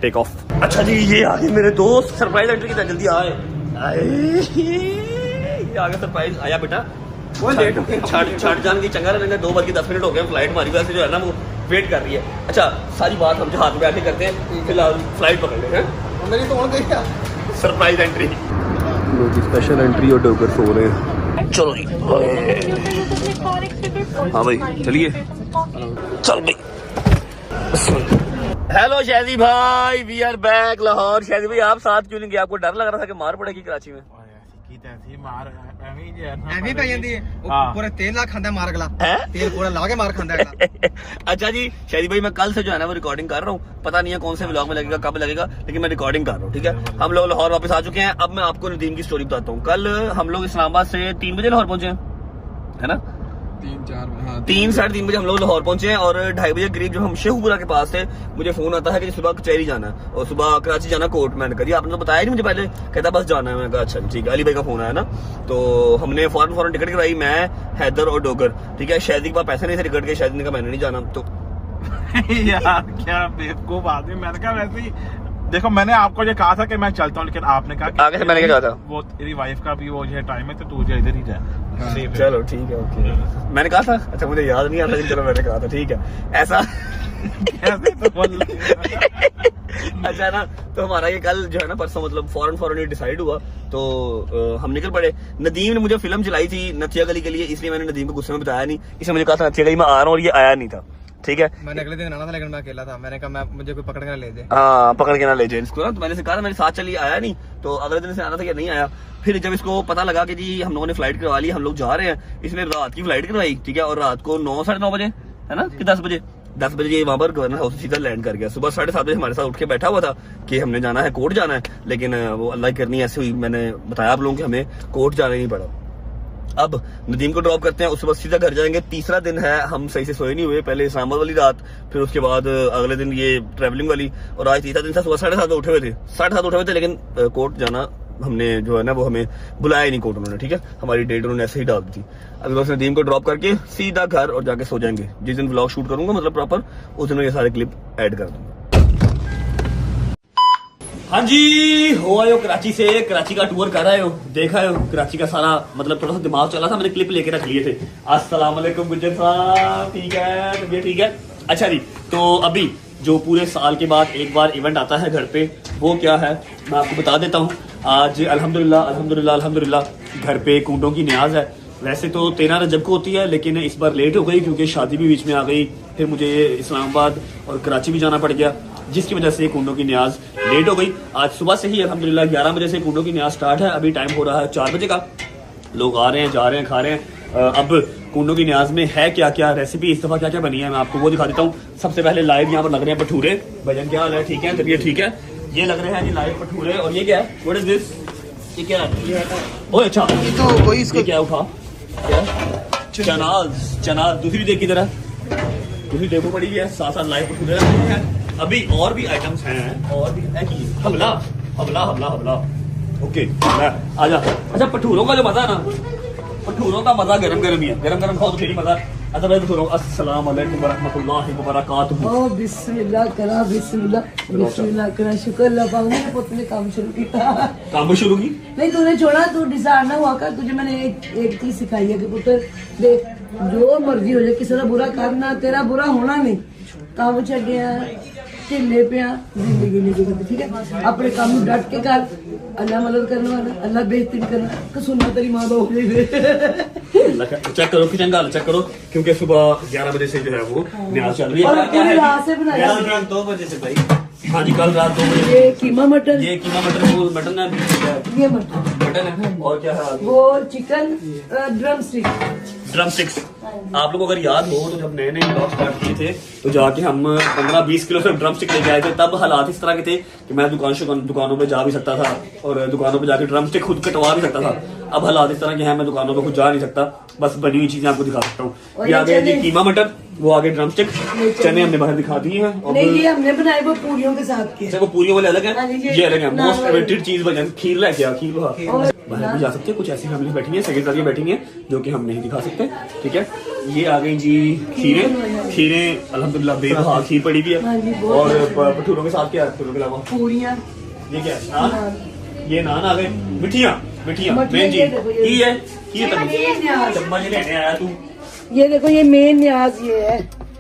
टेक ऑफ। अच्छा जी, ये आगे मेरे दोस्त, सरप्राइज एंट्री की जल्दी आए, ये आगे सरप्राइज आया बेटा। छाट जान की चंगा रहेंगे, 2 बज के 10 मिनट हो गए, फ्लाइट हमारी वजह से जो है ना वो वेट कर रही है। अच्छा, सारी बात हम जहाज में बैठे करते हैं, फिलहाल फ्लाइट पकड़ लेते हैं। मेरी तो गई क्या सरप्राइज एंट्री, स्पेशल एंट्री और डोगर सो रहे हैं। चलो जी, हाँ भाई चलिए, चल भाई। हेलो शादी भाई, वी आर बैक लाहौर। शादी भाई आप साथ क्यों नहीं गए? आपको डर लग रहा था कि मार पड़ेगी कराची में? पूरा तेल ला खांदा मार गला, तेल पूरा ला के मार खांदा है। अच्छा जी, शादी भाई मैं कल से जो है ना वो रिकॉर्डिंग कर रहा हूँ, पता नहीं है कौन से व्लॉग में लगेगा, कब लगेगा, लेकिन मैं रिकॉर्डिंग कर रहा हूँ, ठीक है। हम लोग लाहौर वापस आ चुके हैं। अब मैं आपको नदीम की स्टोरी बताता हूँ। कल हम लोग इस्लामाबाद से 3 बजे लाहौर पहुंचे हैं, है ना, 3 साढ़े 3 बजे हम लोग लाहौर पहुंचे हैं और 2:30 बजे करीब जब हम शेखपुरा के पास थे, मुझे फोन आता है कि सुबह कचहरी जाना है और सुबह कराची जाना कोर्ट। मैंने कहा आपने तो बताया नहीं मुझे पहले, कहता बस जाना है। मैंने कहा अच्छा ठीक है, अली भाई का फोन आया ना, तो हमने फौरन टिकट करवाई, मैं, हैदर और डोगर, ठीक है। शादी के पास पैसे नहीं थे टिकट के, शादी ने कहा मैंने नहीं जाना। तो यार क्या बेवकूफ आदमी, मैंने कहा वैसे ही देखो, मैंने आपको ये कहा था कि मैं चलता हूँ, लेकिन आपने कहा कि आगे से मैंने क्या कहा था, वो तेरी वाइफ का भी वो जो टाइम है तो तू जो इधर ही जा। चलो ठीक है, ओके। मैंने कहा था, अच्छा मुझे याद नहीं आता, चलो मैंने कहा था, ठीक है ऐसा। अच्छा ना, तो हमारा ये कल जो है ना परसों मतलब फौरन ये डिसाइड हुआ, तो हम निकल पड़े। नदीम ने मुझे फिल्म चलाई थी नथिया गली के लिए, इसलिए मैंने नदीम को गुस्से में बताया नहीं। इसने मुझे कहा था नथिया गली में आ रहा हूँ और ये आया नहीं था, ठीक है। मैंने अगले दिन आना था लेकिन मैं अकेला था, मैंने कहा मुझे कोई पकड़ के ना ले जाए। हाँ, पकड़ के ना ले जाए इसको ना, तो मैंने से कहा था मेरे साथ चलिए, आया नहीं, तो अगले दिन से आना था कि नहीं आया। फिर जब इसको पता लगा कि जी हम लोगों ने फ्लाइट करवा ली, हम लोग जा रहे हैं, इसने रात की फ्लाइट करवाई, ठीक है, और रात को 9 साढ़े 9 बजे, है ना, कि 10 बजे ये वहां पर गवर्नर हाउस सीधा लैंड कर गया। सुबह 7:30 बजे हमारे साथ उठ के बैठा हुआ था कि हमने जाना है, कोर्ट जाना है, लेकिन वो अल्लाह की करनी ऐसे हुई, मैंने बताया आप लोगों को हमें कोर्ट जाना नहीं पड़ा। अब नदीम को ड्रॉप करते हैं, उसके बाद सीधा घर जाएंगे। तीसरा दिन है, हम सही से सोए नहीं हुए, पहले इस्लामाबाद वाली रात, फिर उसके बाद अगले दिन ये ट्रैवलिंग वाली, और आज तीसरा दिन था। सुबह 7:30 उठे हुए थे, 7:30 उठे हुए थे, लेकिन कोर्ट जाना हमने जो है ना वो हमें बुलाया ही नहीं कोर्ट उन्होंने, ठीक है, हमारी डेट उन्होंने ऐसे ही डाल दी थी। अभी बस नदीम को ड्रॉप करके सीधा घर और जाके सो जाएंगे। जिस दिन व्लॉग शूट करूंगा मतलब प्रॉपर, उस दिन ये सारे क्लिप ऐड कर दूंगा। हाँ जी, हो आए हो कराची से, कराची का टूर कर आए हो, देखा है कराची का सारा, मतलब थोड़ा सा दिमाग चला था, मैंने क्लिप लेके रख लिए थे। अस्सलाम वालेकुम गुज्जर साहब, ठीक है, तबीयत ठीक है? अच्छा जी, तो अभी जो पूरे साल के बाद एक बार इवेंट आता है घर पे, वो क्या है मैं आपको बता देता हूँ। आज अल्हम्दुलिल्लाह घर पे कूटों की न्याज है। वैसे तो 13 रजब को होती है, लेकिन इस बार लेट हो गई क्योंकि शादी भी बीच में आ गई, फिर मुझे इस्लामाबाद और कराची भी जाना पड़ गया। जिसकी वजह से कुंडों की न्याज लेट हो गई। आज सुबह से ही अल्हम्दुलिल्लाह 11 बजे से कुंडों की न्याज स्टार्ट है। अभी टाइम हो रहा है 4 बजे का। लोग आ रहे हैं, जा रहे हैं, खा रहे हैं। अब कुंडों की न्याज में है क्या क्या रेसिपी, इस दफ़ा क्या क्या बनी है, मैं आपको वो दिखा देता हूँ। सबसे पहले लाइव यहाँ पर लग रहे हैं भटूरे। भजन क्या हाल है? ठीक है, तबीयत ठीक है। ये लग रहे हैं जी लाइव भटूरे। और ये क्या है? What is this? ये क्या है? ओह अच्छा, ये तो वही इसको ये क्या उठा? क्या? चनाज दूसरी देख की तरह, दूसरी देखो पड़ी है। साथ साथ लाइव भटूरे रखे हैं। अभी और भी आइटम्स हैं, और भी है कि हमला हमला हमला हमला। ओके आजा। अच्छा, भटूरों का जो मजा है ना, भटूरों का मजा गरम गरम ही है। गरम गरम खाओ तो फिर ही मजा। अच्छा मैं भटूरों, अस्सलाम वालेकुम वरहमतुल्लाहि वबरकातुहू। ओ बिस्मिल्लाह करा, बिस्मिल्लाह करा। शुक्र अल्लाह पाक ने पुत ने काम शुरू किया। काम शुरू की? नहीं तूने छोड़ा, तू डिसाइड ना हुआ कर। तुझे मैंने एक चीज सिखाई है कि पुत्र देख, जो मर्जी हो जाए, किसी का बुरा करना, तेरा बुरा होना नहीं। काम छड्डिया, ढिले पिया, जिंदगी नहीं गुजरती। ठीक है, अपने काम में डट के कर। अल्लाह मदद करने वाला, अल्लाह बेहतरीन करना। कसुन्ना तेरी माँ दो चेक करो किचन का, चेक करो, क्योंकि सुबह 11 बजे से जो है वो न्याज चल रही है। और पूरी रात से बनाया। 2 बजे से भाई। हाँ जी, कल रात 2 बजे। ये कीमा मटन, ये कीमा मटन है, ये मटन है। और क्या है? वो चिकन ड्रम स्टिक्स। आप लोगों को अगर याद हो तो जब नए नए ब्लॉग स्टार्ट किए थे तो जाके हम 15-20 किलो से ड्रम स्टिक लेके आए थे। तब हालात इस तरह के थे कि मैं दुकानों पे जा भी सकता था और दुकानों पे जाके ड्रम स्टिक खुद कटवा भी सकता था। अब हालात इस तरह के हैं, मैं दुकानों पे खुद जा नहीं सकता, बस बनी हुई चीजें आपको दिखा सकता हूँ। ये आगे जी कीमा मटन, वो आगे ड्रम स्टिक, चने हमने बाहर दिखा दिए हैं। नहीं, ये हमने बनाए वो पूरियों के साथ किए। वो पूरियों वाले अलग हाँ है, जी, ये अलग है। नान मोस्ट वाले। फेवरेट चीज बन खीर लेके आ, खीर बाहर भी जा सकते हैं। कुछ ऐसी फैमिली बैठी है, सेक्रेटरी बैठी है जो कि हम नहीं दिखा सकते। ठीक है, ये आ गई जी खीरें अल्हम्दुलिल्लाह बेबहा खीर पड़ी भी हाँ जी, है। बहुत और भटूरों के साथ क्या है? भटूरों के अलावा पूरियां, ये क्या है? नान। ये नान आ गए। मिठियाँ मेन जी ये देखो, ये की है, ये न्याज। चम्मच लेने आया तू। ये देखो, ये मेन न्याज ये है।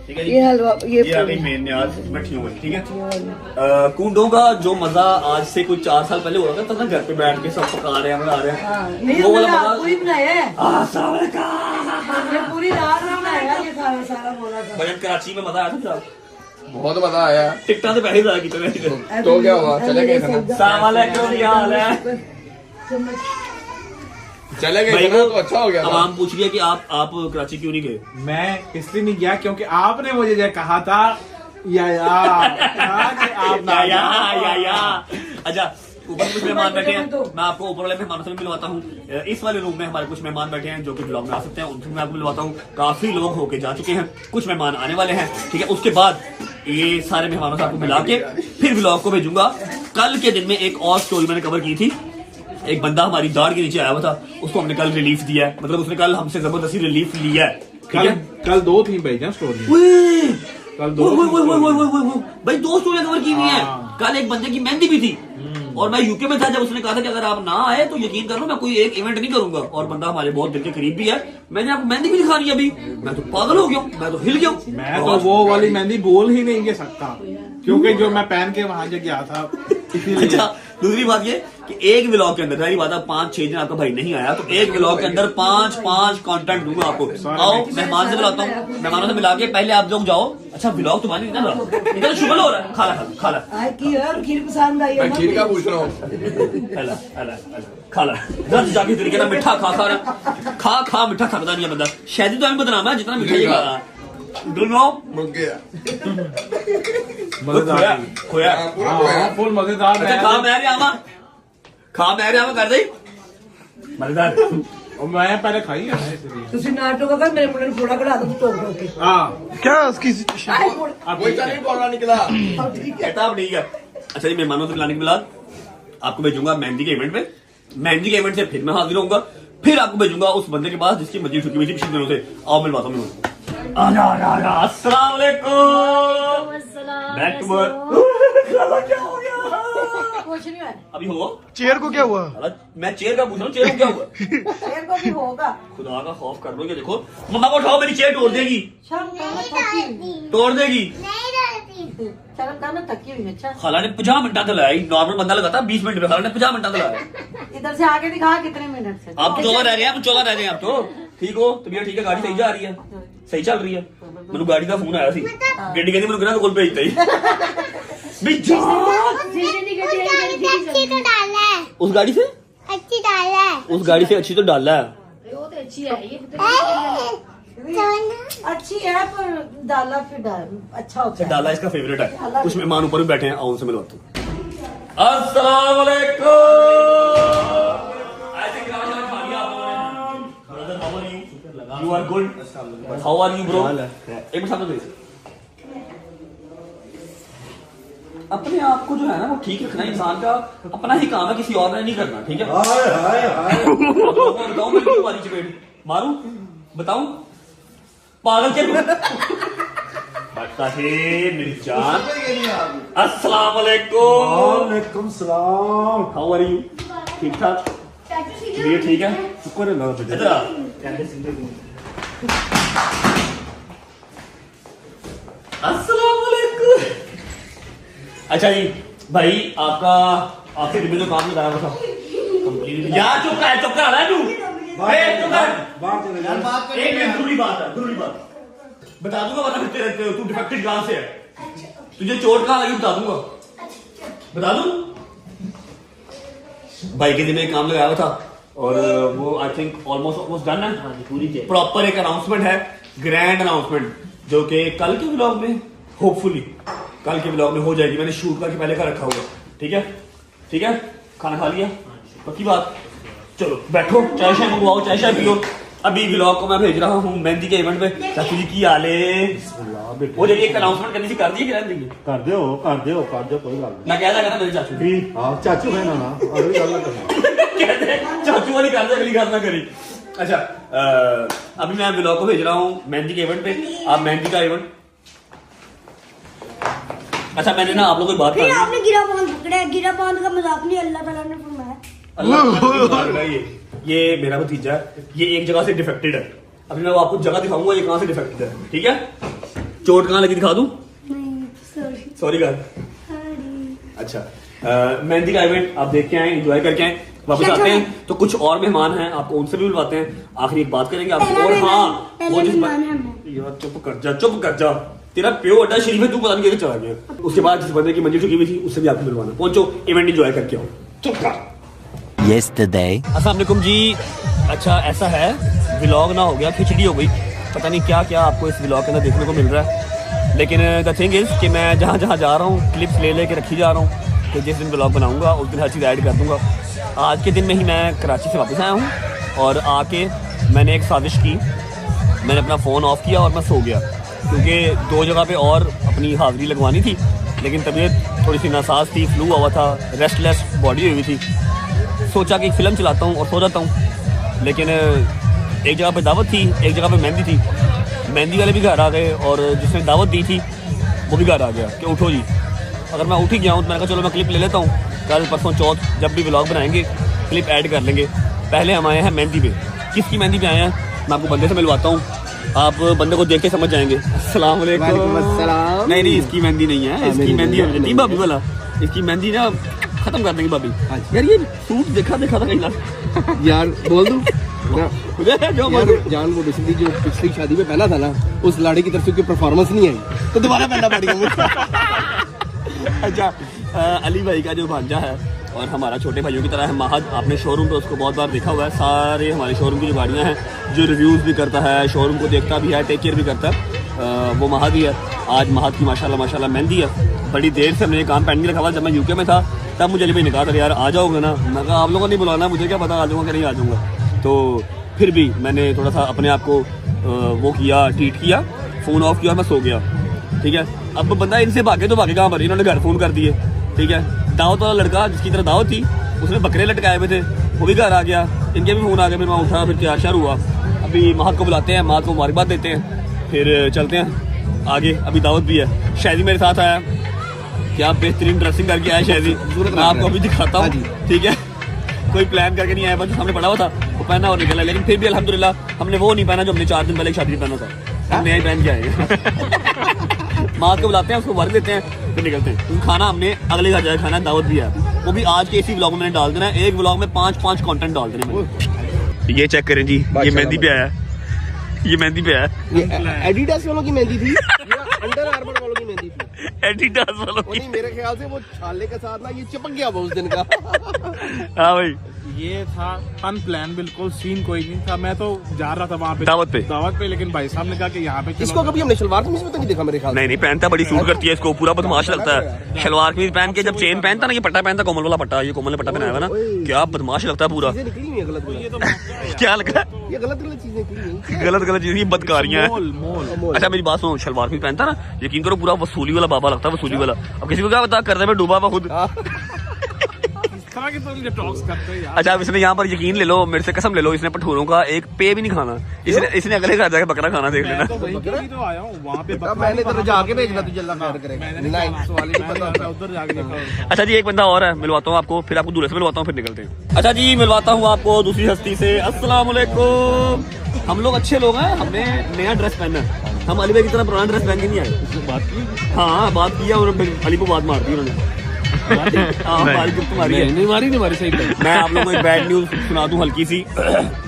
ठीक है जी, ये हलवा, ये आ गई मेन न्याज मठियों वाली। ठीक है, कुंडों का जो मजा आज से कुछ 4 साल पहले हो रहा था ना, घर पे बैठ के सब पका रहे हैं, बना रहे हैं, नहीं, वो वाला हमने रात मजा। पूरी बनाया है। अस्सलाम वालेकुम। हमने पूरी रात में बनाया ये सारा बोला था। भजन कराची में मजा आया था साहब? बहुत मजा आया। टिकटा से पैसे ज्यादा कितने? तो क्या हुआ, चले गए खाना? अस्सलाम वालेकुम, क्या हाल है? चले गए भाई खाना वो तो अच्छा हो गया अब था। हम पूछ लिया कि आप कराची क्यों नहीं गए? मैं इसलिए नहीं गया क्योंकि आपने मुझे जो कहा था आप या अच्छा, ऊपर कुछ मेहमान बैठे हैं, मैं आपको ऊपर वाले मेहमानों से भी मिलवाता हूँ। इस वाले रूम में हमारे कुछ मेहमान बैठे हैं जो कि ब्लॉग में आ सकते हैं, उनसे मैं आपको मिलवाता हूँ। काफी लोग होके जा चुके हैं, कुछ मेहमान आने वाले हैं। ठीक है, उसके बाद ये सारे मेहमानों से आपको मिला के फिर ब्लॉग को भेजूंगा। कल के दिन में एक और स्टोरी मैंने कवर की थी। एक बंदा हमारी दाढ़ के नीचे आया हुआ था, उसको हमने कल रिलीफ दिया है। मतलब उसने कल हमसे जबरदस्ती रिलीफ लिया है। ठीक है, कल 2 थी भाई स्टोरी। कल 2 भाई 2 स्टोरियां कवर की हुई है। हाँ। कल एक बंदे की मेहंदी भी थी और मैं यूके में था जब उसने कहा था कि अगर आप ना आए तो यकीन कर लो मैं कोई एक इवेंट नहीं करूंगा। और बंदा हमारे बहुत दिल के करीब भी है। मैंने आपको मेहंदी भी दिखा रही है अभी, मैं तो पागल हो गया हूँ, मैं तो हिल गया हूँ। मैं तो वो वाली मेहंदी बोल ही नहीं सकता क्योंकि जो मैं पहन के वहां गया था इसीलिए। अच्छा, दूसरी बात ये कि एक व्लॉग के अंदर सारी बात है 5-6 दिन आपका भाई नहीं आया तो एक व्लॉग के अंदर 5 कंटेंट दूंगा आपको। आओ मेहमान से मिलाता हूँ, मेहमानों से मिला के पहले आप लोग जाओ। अच्छा व्लॉग तुम्हारी ना इधर शुगर हो रहा है, खाला खीर पसंद आई है मैं खीर का पूछ रहा हूँ। खाला दस जाके तरीके का मिठा खा मिठा थकता नहीं है बंदा। शायद तो हमें बदनाम है जितना मिठा ये खा रहा है। मुझ गया मजेदार खोया फुल मजेदार। अच्छा खा मैं कर दे मजेदार। और मैं पहले खाई है इसलिए। ਤੁਸੀਂ ਨਾ ਟੋਕਾ ਮੇਰੇ ਮੁੰਡੇ ਨੂੰ ਫੋੜਾ ਕਢਾ ਦੋ ਤੂੰ ਟੋਕ ਟੋਕ ਕੇ क्या उसकी कोई सा नहीं बोलना निकला। कहता अब ठीक है। अच्छा जी, मेहमानों से मिलाने के बाद आपको भेजूंगा मेहंदी के इवेंट में। मेहंदी के इवेंट से फिर मैं हाजिर होऊंगा, फिर आपको भेजूंगा उस बंदे के पास जिसकी मस्जिद छुट्टी हुई थी पिछले दिनों से। आओ मिलवाता हूँ। अस्सलाम वालेकुम। Back to work. क्या हो गया? कुछ नहीं है। अभी हो चेयर को क्या हुआ? मैं चेयर का पूछ रहा हूँ, चेयर को क्या हुआ? चेयर को भी होगा। खुदा का खौफ कर लो। ये देखो मम्मा को उठाओ, मेरी चेयर तोड़ देगी, शर्म करना थकी तोड़ देगी। शर्म करना थकी हुई है। अच्छा खाला ने 50 मिनट दिलाया। नॉर्मल बंदा लगाता 20 मिनट में, खाला ने 50 मिनट दिलाया। इधर से आगे दिखा कितने मिनट से। आप 14 रह गए, आप 14 रह गए। आप तो ठीक हो, तबीयत ठीक है, गाड़ी सही जा रही है, सही चल रही है। मैंने गाड़ी का फोन आया सी, गड्डी कहती मैं कोल भेजता ही। भी जान अच्छी तो डाला है, उस गाड़ी से अच्छी डाला है। उस गाड़ी से अच्छी तो डाला है। अच्छी है पर डाला फिर अच्छा होता है। डाला इसका फेवरेट है। कुछ मेहमान ऊपर भी बैठे हैं, आओ उनसे मिलवाता हूँ। अस्सलाम वालेकुम। You are good. How are you, bro? एक मिनट सामने देखिए। अपने आप को जो है ना वो ठीक रखना इंसान का अपना ही काम है, किसी और ने नहीं करना, ठीक है? बताओ मैं क्यों मारी चपेट मारूं? बताऊं? पागल क्या बता है मेरी जान। अस्सलाम वालेकुम। वालेकुम सलाम। How are you? ठीक ठाक? ये ठीक है? शुक्र है अल्लाह का। इधर आ। अस्सलाम वालेकुम। अच्छा जी भाई, आपके दिन में जो काम लगाया था कंप्लीट। यार चुप कर रहा है तू। चुप कर। एक जरूरी बात है, जरूरी बात बता दूंगा, वरना फिर तू डिफेक्टेड कहां से है, तुझे चोट कहां लगी बता दूंगा। बता दूं भाई के दिन में काम लगाया था और वो आई थिंक ऑलमोस्ट डन है। पूरी प्रॉपर एक अनाउंसमेंट है, ग्रैंड अनाउंसमेंट, जो कि कल के व्लॉग में होपफुली कल के व्लॉग में हो जाएगी। मैंने शूट करके पहले का रखा हुआ। ठीक है, ठीक है। खाना खा लिया? पक्की बात। चलो बैठो, चाय शाय मंगवाओ, चाय शाय पियो। अभी व्लॉग को मैं भेज रहा हूँ मेहंदी के इवेंट पे। चाचू जी की हाल है? वो जब एक अनाउंसमेंट करनी थी, कर दी कि रहने देंगे? कर दो कोई गल मैं कह रहा मेरे चाचू नहीं। हां चाचू है ना अगली गल ना कहते चाचू वाली कर दे, अगली गल ना करी। अच्छा अभी मैं व्लॉग को भेज रहा हूँ मेहंदी के इवेंट पे। आप मेहंदी का इवेंट, अच्छा मैंने ना आप लोगों की बात फिर आपने गिरा बांध पकड़ा है। गिरा बांध का मजाक नहीं अल्लाह ताला ने फरमाया। ये मेरा भतीजा है, ये एक जगह से डिफेक्टेड है। अभी मैं आपको जगह दिखाऊंगा ये कहां से डिफेक्टेड है, ठीक है? चोट कहां लगी दिखा दूं? नहीं सॉरी कर। अच्छा मेहंदी का इवेंट आप देख के आए, एंजॉय करके आए, वापस आते हैं तो कुछ और मेहमान हैं, आपको उनसे भी बुलवाते हैं। आखिरी एक बात करेंगे आपसे। और हाँ वो जिस यार चुप कर जा, तेरा प्यो अड्डा शरीफ है, तू पता नहीं कैसे चला गया। उसके बाद जिस बंदे की मंजिल चुकी हुई थी उससे भी आपको मिलवाना। पहुंचो, इवेंट एंजॉय करके आओ। चुप कर। अस्सलाम वालेकुम जी। अच्छा ऐसा है, व्लॉग ना हो गया, खिचड़ी हो गई, पता नहीं क्या क्या आपको इस व्लॉग के अंदर देखने को मिल रहा है। लेकिन द थिंग इज कि मैं जहाँ जहाँ जा रहा हूँ क्लिप्स ले लेके रखी जा रहा हूँ, तो जिस दिन व्लॉग बनाऊंगा उस दिन हर चीज़ ऐड कर दूंगा। आज के दिन में ही मैं कराची से वापस आया हूँ और आके मैंने एक साजिश की। मैंने अपना फ़ोन ऑफ किया और मैं सो गया, क्योंकि 2 जगह पे और अपनी हाज़िरी लगवानी थी, लेकिन तबीयत थोड़ी सी नासाज थी, फ्लू हुआ था, रेस्टलेस बॉडी हुई थी। सोचा कि एक फ़िल्म चलाता हूँ और सो जाता हूँ। लेकिन एक जगह पे दावत थी, एक जगह पे मेहंदी थी। मेहंदी वाले भी घर आ गए और जिसने दावत दी थी वो भी घर आ गया कि उठो जी। अगर मैं उठ ही गया हूँ तो मैंने कहा चलो मैं क्लिप ले लेता हूँ, कल परसों चौथ जब भी व्लॉग बनाएंगे क्लिप ऐड कर लेंगे। पहले हम आए हैं मेहंदी पे। किसकी मेहंदी पे आए हैं मैं आपको बंदे से मिलवाता हूँ, आप बंदे को देख के समझ जाएंगे। अस्सलाम वालेकुम। नहीं इसकी मेहंदी नहीं है, इसकी मेहंदी है भाभी वाला। इसकी मेहंदी ना खत्म कर देंगे भाभी। यार ये सूट देखा था कहीं ना यार बोल दूं जो जान वो बेसिकली जो पिछली शादी में पहना था ना, उस लाड़ी की तरफ से उसकी परफॉर्मेंस नहीं आई तो दोबारा पहनना पड़ेगा। अच्छा अली भाई का जो भांजा है और हमारा छोटे भाइयों की तरह है महद, आपने शोरूम पे उसको बहुत बार देखा हुआ है। सारे हमारे शोरूम की जो गाड़ियाँ हैं, जो रिव्यूज़ भी करता है, शोरूम को देखता भी है, टेक केयर भी करता है, वो महद ही है। आज महद की माशाल्लाह मेहंदी है। बड़ी देर से हमने ये काम पेंडिंग रखा हुआ। जब मैं यूके में था तब मुझे अली भाई ने कहा था यार आ जाओगे ना, मैं कहा आप लोगों ने बुलाना, मुझे क्या पता आ जाऊँगा कि नहीं आ जाऊँगा। तो फिर भी मैंने थोड़ा सा अपने आप को वो किया, ट्रीट किया, फ़ोन ऑफ किया और मैं सो गया। ठीक है, अब बंदा इनसे भागे तो भागे कहाँ पर, इन्होंने घर फ़ोन कर दिए। ठीक है, दावत वाला लड़का जिसकी तरह दावत थी उसने बकरे लटकाए हुए थे, वो भी घर आ गया, इनके भी फ़ोन आ गए। फिर मैं उठा, फिर तैयार शार हुआ। अभी महक को बुलाते हैं, महक को मुबारकबाद देते हैं, फिर चलते हैं आगे। अभी दावत भी है। शायदी मेरे साथ आया, क्या बेहतरीन ड्रेसिंग करके आया शायदी, मैं आपको अभी दिखाता हूँ। ठीक है, कोई प्लान करके नहीं आया, बस सामने पड़ा हुआ था वो पहना और निकला। लेकिन फिर भी अल्हम्दुलिल्लाह हमने वो नहीं पहना जो हमने 4 दिन पहले शादी में पहना था, हमने यही पहन के आए। माँ को बुलाते हैं, उसको वर्क देते हैं, फिर निकलते हैं। खाना हमने अगले घर जाकर खाना, दावत भी है, वो भी आज के इसी व्लॉग में मैंने डाल देना है। एक व्लॉग में 5 कंटेंट डाल देने। ये चेक करें जी, ये मेहंदी पे आया, ये मेहंदी पे आया। एडिडास वालों की मेहंदी थी। अंडर आर्मर वालों की मेहंदी थी। एडिडास वालों वो नहीं, मेरे ख्याल से वो छाले के साथ ना ये चिपक गया वो उस दिन का। हाँ भाई, ये था अनप्लान, बिल्कुल सीन कोई नहीं था। मैं तो जा रहा था वहाँ पे दावत पे, लेकिन भाई साहब ने कहा कि यहाँ पे चलो। इसको कभी हमने शलवार कमीज में तो नहीं देखा मेरे ख्याल से। नहीं पहनता, बड़ी सूट करती है इसको, पूरा बदमाश लगता है। शलवार कमीज पहन के जब चेन पहनता ना, ये पट्टा पहनता, कोमल वाला पट्टा, ये कोमल ने पट्टा पहनाया हुआ ना, क्या बदमाश लगता है पूरा। चीजें निकली नहीं है गलत गलत। क्या लगा? ये गलत गलत चीजें निकली नहीं। गलत चीजें, बदकारियां हैं। अच्छा मेरी बात सुनो, शलवार कमीज पहनता ना, यकीन करो पूरा वसूली वाला बाबा लगता है, वसूली वाला। अब किसी को क्या पता, करने में डूबा हुआ खुद। कि तुम जो टॉक्स करते हो यार। अच्छा अब इसने यहाँ पर यकीन ले लो, मेरे से कसम ले लो, इसने पठोरों का एक पे भी नहीं खाना। इसने अगले घर जाके बकरा खाना, देख लेना। तो वहीं पे भी तो आया हूँ, वहाँ पे मैंने तो जाके भेजना तुझे, अल्लाह खैर करेगा। नहीं सवाल ही नहीं पता। उधर जाके देखा। अच्छा जी, एक बंदा और है, मिलवाता हूँ आपको, फिर आपको दूल्हे से मिलवाता हूँ, फिर निकलते हैं। अच्छा जी, मिलवाता हूँ आपको दूसरी हस्ती से। अस्सलाम वालेकुम। हम लोग अच्छे लोग हैं, हमने नया ड्रेस पहना है। हम अली भाई की तरह पुराना ड्रेस पहन के नहीं आए। बात की? हाँ बात किया, और अली को बात मार दी उन्होंने। नहीं मारी सही। मैं आप लोगों को एक बैड न्यूज सुना दूं हल्की सी।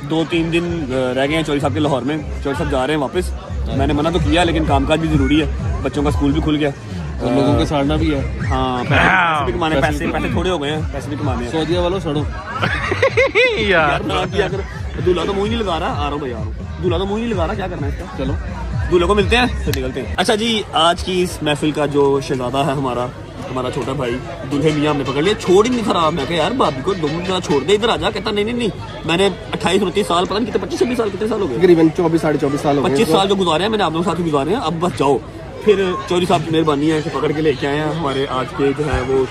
2-3 दिन रह गए हैं चौधरी साहब के लाहौर में। चौधरी साहब जा रहे हैं वापस। मैंने मना तो किया, लेकिन कामकाज भी जरूरी है, बच्चों का स्कूल भी खुल गया और लोगों के साड़ना भी है। हाँ, पैसे भी कमाने, पैसे थोड़े हो गए हैं, पैसे भी कमाने हैं। सऊदीया वालों सड़ो यार, ना किया कर। दूल्हा तो मुंह नहीं लगा रहा, आ रहा हूँ भाई, आ रहा हूँ। दूल्हा तो मुंह नहीं लगा रहा, क्या करना है इसका। चलो दूल्हे को मिलते हैं, फिर निकलते हैं। अच्छा जी, आज की इस महफिल का जो शहजादा है हमारा छोटा भाई, दूल्हे मियाँ हमने पकड़ लिया। छोड़ ही नहीं खराब। मैं कहा यार भाभी को 2 मिनट छोड़ दे, इधर आ जा। कहता नहीं, मैंने 28-29 साल, पता नहीं कितने, 25-26 साल, कितने साल हो गए, तकरीबन 24-24.5 साल हो गए। 25 साल जो गुजारे हैं मैंने आप लोगों के साथ ही गुजारे हैं। अब बस जाओ। फिर चौधरी साहब की मेहरबानी है कि पकड़ के लेके आए हैं हमारे आज के जो है वो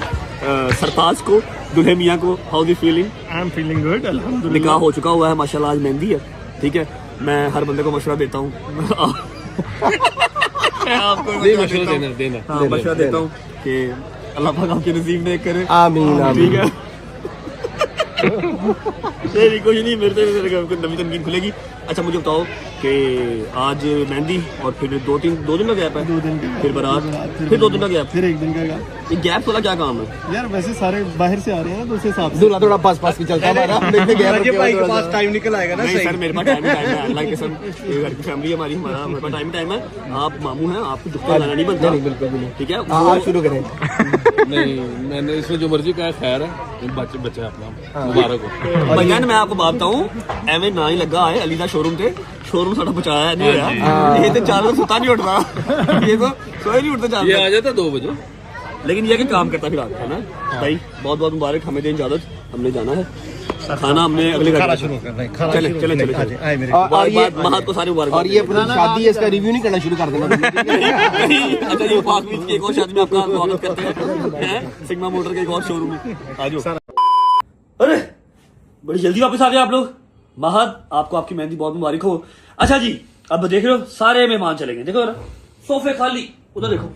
सरताज को, दूल्हे मियाँ को। How the feeling? I am feeling good, अल्हम्दुलिल्लाह। निकाह हो चुका हुआ है माशाल्लाह, आज मेहंदी है। ठीक है, मैं हर बंदे को मशवरा देता हूँ। मशवरा देता हूँ कि अल्लाह पाक आपके नसीब में करे। आमीन। ठीक है। नहीं कुछ नहीं, मेरे से नवी तनकीन खुलेगी। अच्छा मुझे बताओ कि आज मेहंदी और फिर 2 दिन का गैप है, 2 दिन फिर बारात, फिर 2 दिन का गैप, फिर 1 दिन का ये गैप वाला क्या काम है यार? वैसे सारे बाहर से आ रहे हैं ना, तो उस हिसाब से दूल्हा थोड़ा पास भी चलता है। भाई के पास टाइम निकल आएगा ना। नहीं सर, मेरे पास टाइम है, अल्लाह की कसम, ये घर की फैमिली है हमारी, हमारे पास टाइम है। आप मामू हैं, आपको दुख लाना नहीं बनता। बिल्कुल भी नहीं। ठीक है, आप शुरू करें। नहीं, मैंने इसमें जो मर्जी कहा, खैर है, बच्चा अपना मुबारक हो। भैया मैं आपको बात बताऊं, एवं ना ही लगा है अली दा शोरूम थे, शोरूम साडा बचाया नहीं होया। ये तो 4 बजे सुता नहीं उठता, ये तो सोए नहीं उठते 4 बजे, ये आ जाता 2 बजे। लेकिन ये कि काम करता फिर आता है ना भाई। बहुत बहुत मुबारक, हमें दें इजाजत, हमने जाना है खाना, हमने अगले घर शुरू करना है। चले और ये महात को सारी मुबारक। और ये अपनी शादी है, इसका रिव्यू नहीं करना शुरू कर देना। अच्छा ये पाक मीट की एक और शादी में आपका स्वागत करते हैं, सिग्मा मोटर के एक और शोरूम में। आ जाओ। अरे बड़ी जल्दी वापस आ गए आप लोग। महद, आपको आपकी मेहंदी बहुत मुबारक हो। अच्छा जी, अब देख रहे हो सारे मेहमान चले गए, देखो ना सोफे खाली, उधर देखो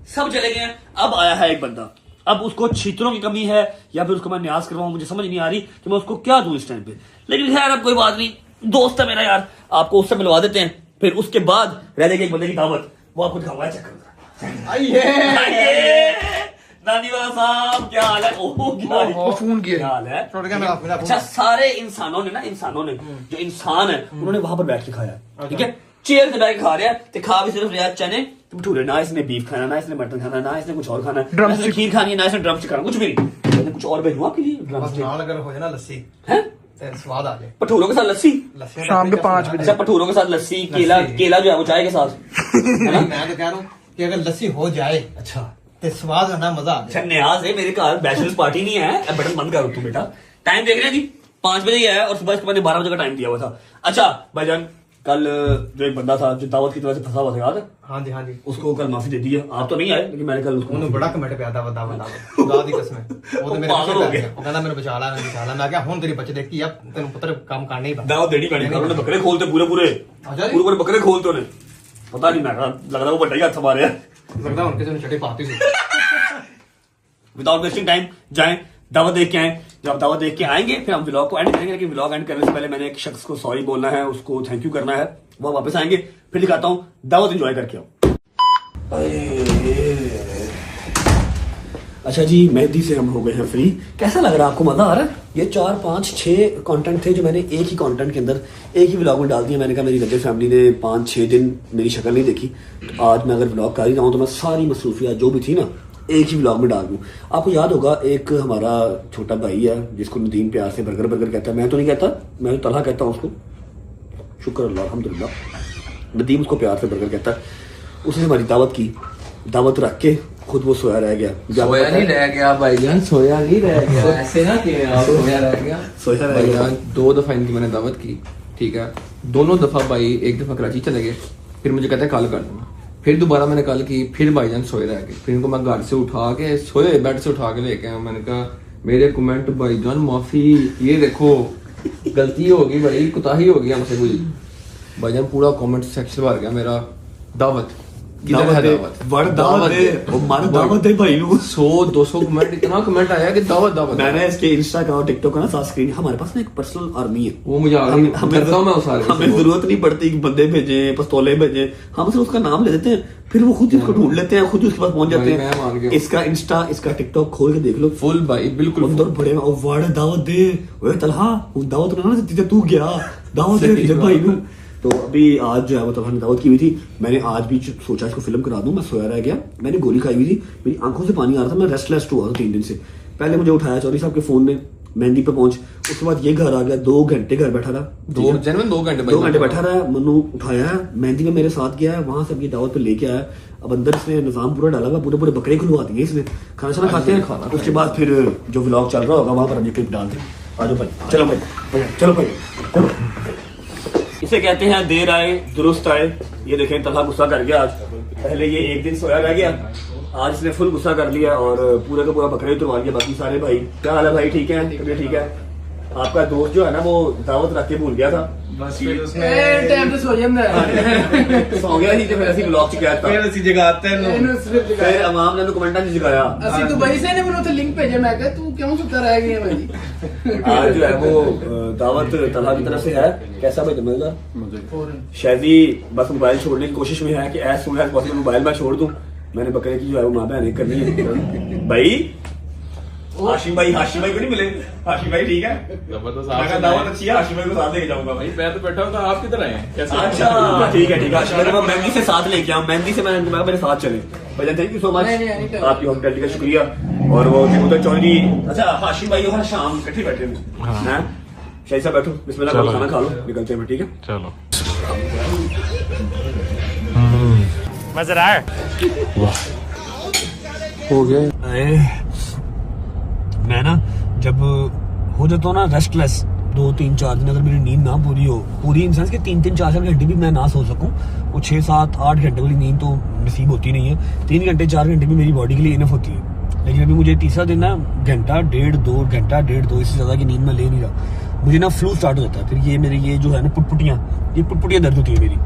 सब चले गए हैं। अब आया है एक बंदा, अब उसको छीतरों की कमी है या फिर उसको मैं न्याज करवाऊं, मुझे समझ नहीं आ रही कि मैं उसको क्या दूं इस टाइम पे। लेकिन खैर अब कोई बात नहीं, दोस्त है मेरा यार, आपको उससे मिलवा देते हैं। फिर उसके बाद रह जाएगी एक बंदे की दावत, वो आपको दिखाऊंगा। चक्कर आइए नानी वाला साहब, क्या हाल है? क्या हाल है? अच्छा सारे इंसानों ने जो इंसान है उन्होंने वहां पर बैठ के खाया। ठीक है, चेयर से बैठ के खा रहे हैं, तो खा भी सिर्फ रहा चने भटूरे, ना इसने बीफ खाना, ना इसने मटन खाना, ना इसने कुछ और खाना, ना इसने खीर खानी है, ना इसने ड्रम स्टिक खाना, कुछ भी नहीं। मैंने कुछ और भेजूं आपके लिए ड्रम स्टिक। अगर हो जाए ना लस्सी है, स्वाद आ जाए। भटूरों के साथ लस्सी शाम के 5 बजे। अच्छा भटूरों के साथ लस्सी, केला जो है वो चाय के साथ। मैं तो कह रहा हूँ कि अगर लस्सी हो जाए, अच्छा तो स्वाद है ना, मजा आ जाए। न्याज है, मेरे घर बैचलर्स पार्टी नहीं है। अब बटन बंद करो तू बेटा, टाइम देख रहे हैं जी, 5 बजे ही आया और सुबह इसको मैंने 12 बजे का टाइम दिया हुआ था। अच्छा भाईजान, कल जो एक बंदा था जो दावत की वजह से फंसा हुआ था, याद है? हाँ जी, उसको कल माफी दे दी है। आप तो नहीं आए, लेकिन मैंने कल उसको बड़ा कमेंट पे दावत खुदा दी कसम है, वो तो मेरे पीछे पड़ गया। वो कहना मैंने बचा ला, मैं क्या हुन तेरी बच्चे देखती अब तेन पुत्र काम करना ही दावत देनी पड़ी। उन्होंने बकरे खोलते पूरे बकरे खोलते उन्हें, पता नहीं, मैं लग रहा वो बड़ा ही हाथ हमारे लगता है उनके चटे पाती थी। विदाउट वेस्टिंग टाइम जाएं, दावत देख के आए। जब आप दावत देख के आएंगे फिर हम व्लॉग को एंड करेंगे। लेकिन व्लॉग एंड करने से पहले मैंने एक शख्स को सॉरी बोलना है, उसको थैंक यू करना है। वो वापस आएंगे, फिर दिखाता हूँ, दावत एंजॉय करके आओ। अच्छा जी, मेहंदी से हम हो गए हैं फ्री। कैसा लग रहा है आपको? मजा आ रहा है? ये 4 5 6 कंटेंट थे जो मैंने एक ही कंटेंट के अंदर एक ही व्लॉग में डाल दिया। मैंने कहा मेरी रजब फैमिली ने 5 6 दिन मेरी शक्ल नहीं देखी, तो आज मैं अगर व्लॉग कर ही रहा हूँ तो मैं सारी मसरूफियात जो भी थी ना एक ही व्लॉग में डाल दूँ। आपको याद होगा एक हमारा छोटा भाई है जिसको नदीम प्यार से बर्गर बर्गर कहता है। मैं तो नहीं कहता, मैं तो तलहा कहता हूँ उसको, शुक्र अल्लाह अल्हम्दुलिल्लाह। नदीम उसको प्यार से बर्गर कहता है। उसने हमारी दावत की, दावत रख के खुद वो सोया रह गया। सोया नहीं रह गया भाईजान, सोया नहीं रह गया। ऐसे ना कि आप सोया रह गया, सोया रह गया। 2 दफा इनकी मैंने दावत की, ठीक है। दोनों दफा भाई, एक दफा कराची चले गए, फिर मुझे कहते हैं कल कर दूंगा। फिर दोबारा मैंने कल की, फिर भाईजान सोए रह गए। फिर इनको मैं घर से उठा के सोए बेड से उठा के लेके आया। मैंने कहा मेरे कमेंट भाईजान माफी, ये देखो गलती हो गई भाई, कुताही हो गई हमसे कोई। भाईजान पूरा कमेंट सेक्शन भर गया मेरा दावत भाई 100-200 कमेंट, इतना कमेंट आया कि दावत दावत। मैंने इसके इंस्टा का और टिकटॉक का ना साथ स्क्रीन, हमारे पास ना एक पर्सनल आर्मी है, वो मुझे हमें जरूरत नहीं पड़ती कि बंदे भेजे, पिस्तौलें भेजे, हम सिर्फ उसका नाम ले देते हैं, फिर वो खुद इसको ढूंढ लेते हैं, खुद उसके पास पहुंच जाते हैं। इसका इंस्टा, इसका टिकटॉक खोल के देख लो, फुल भाई बिल्कुल अंदर बड़े वाड़ दावत दे, ओए तलहा दावत ना देती तू गया दावत दे भाई नू। तो अभी आज जो है मतलब हमने दावत की हुई थी। मैंने आज भी सोचा इसको फिल्म करा दूं, मैं सोया रह गया, मैंने गोली खाई हुई थी, मेरी आंखों से पानी आ रहा था, मैं रेस्टलेस हुआ था 3 दिन से। पहले मुझे उठाया चौधरी साहब के फोन ने, मेहंदी पे पहुंच, उसके बाद ये घर आ गया, 2 घंटे घर बैठा रहा, 2 घंटे बैठा रहा। मनु उठाया, मेहंदी में मेरे साथ गया, वहां से अपनी दावत पे लेके आया। अब अंदर इसने निजाम पूरा डाला हुआ, पूरे बकरे खुलवा दिए इसने, खाना शाना खाते हैं। उसके बाद फिर जो व्लॉग चल रहा होगा वहां पर हम ये क्लिप डालते हैं। आ जाओ भाई, चलो भाई, चलो भाई, चलो। इसे कहते हैं देर आए दुरुस्त आए। ये देखें तलहा गुस्सा कर गया आज। पहले ये एक दिन सोया रह गया, आज इसने फुल गुस्सा कर लिया और पूरे का पूरा बकरे उतरवा लिया। बाकी सारे भाई क्या हाल है भाई? ठीक है, तबीयत ठीक है? आपका दोस्त जो है ना वो दावत रख के भूल गया था, बस फिर उसने टाइम पे सो गया ही, तो फिर ऐसी ब्लॉग च कहता फिर ऐसी जगाते हैं, फिर अवाम ने कमेंटा च जगाया ਅਸੀਂ ਦੁਬਈ से ने ਮੈਨੂੰ ਉੱਥੇ ਲਿੰਕ ਭੇਜਿਆ। मैं कहा तू क्यों सुता रह गया भाई? आज जो है वो दावत तलहा की तरफ से है। कैसा भाई मजेदार? शायदी बस मोबाइल छोड़ने की कोशिश में है कि as soon as possible mobile मैं छोड़ दूं। मैंने बकरे की जो है वो माँ बहन करनी है भाई। हाशिम भाई को नहीं मिले? हाशिम भाई ठीक है, जबरदस्त दावत अच्छी है, हाशिम भाई को साथ लेके जाऊंगा भाई। मैं तो बैठा हूँ, आप किधर आए? अच्छा ठीक है हाशिम भाई, मैं मेहंदी से साथ लेके आऊँ, मेहंदी से मैं मेरे साथ चले। भैया थैंक यू सो मच, आपकी हॉस्पिटैलिटी का शुक्रिया। और वो उधर चौधरी, अच्छा हाशिम भाई और शाम इकट्ठे बैठे हैं। शाही साहब बैठो, बिस्मिल्लाह करो, खाना खा लो, निकलते हैं। ठीक है चलो। मजेदार हो गया। मैं ना जब हो जाता हूँ ना रेस्टलेस 2 3 4 दिन, अगर मेरी नींद ना पूरी हो, पूरी इन सेंस के 3 3 4 4 घंटे भी मैं ना सो सकूं, वो 6 7 8 घंटे वाली नींद तो नसीब होती नहीं है। 3 घंटे 4 घंटे भी मेरी बॉडी के लिए इनफ होती है। लेकिन अभी मुझे तीसरा दिन ना घंटा डेढ़ 2 इससे ज्यादा की नींद मैं ले नहीं रहा। मुझे ना फ्लू स्टार्ट हो जाता है, फिर ये मेरी ये जो है ना पुटपुटियाँ दर्द होती है मेरी।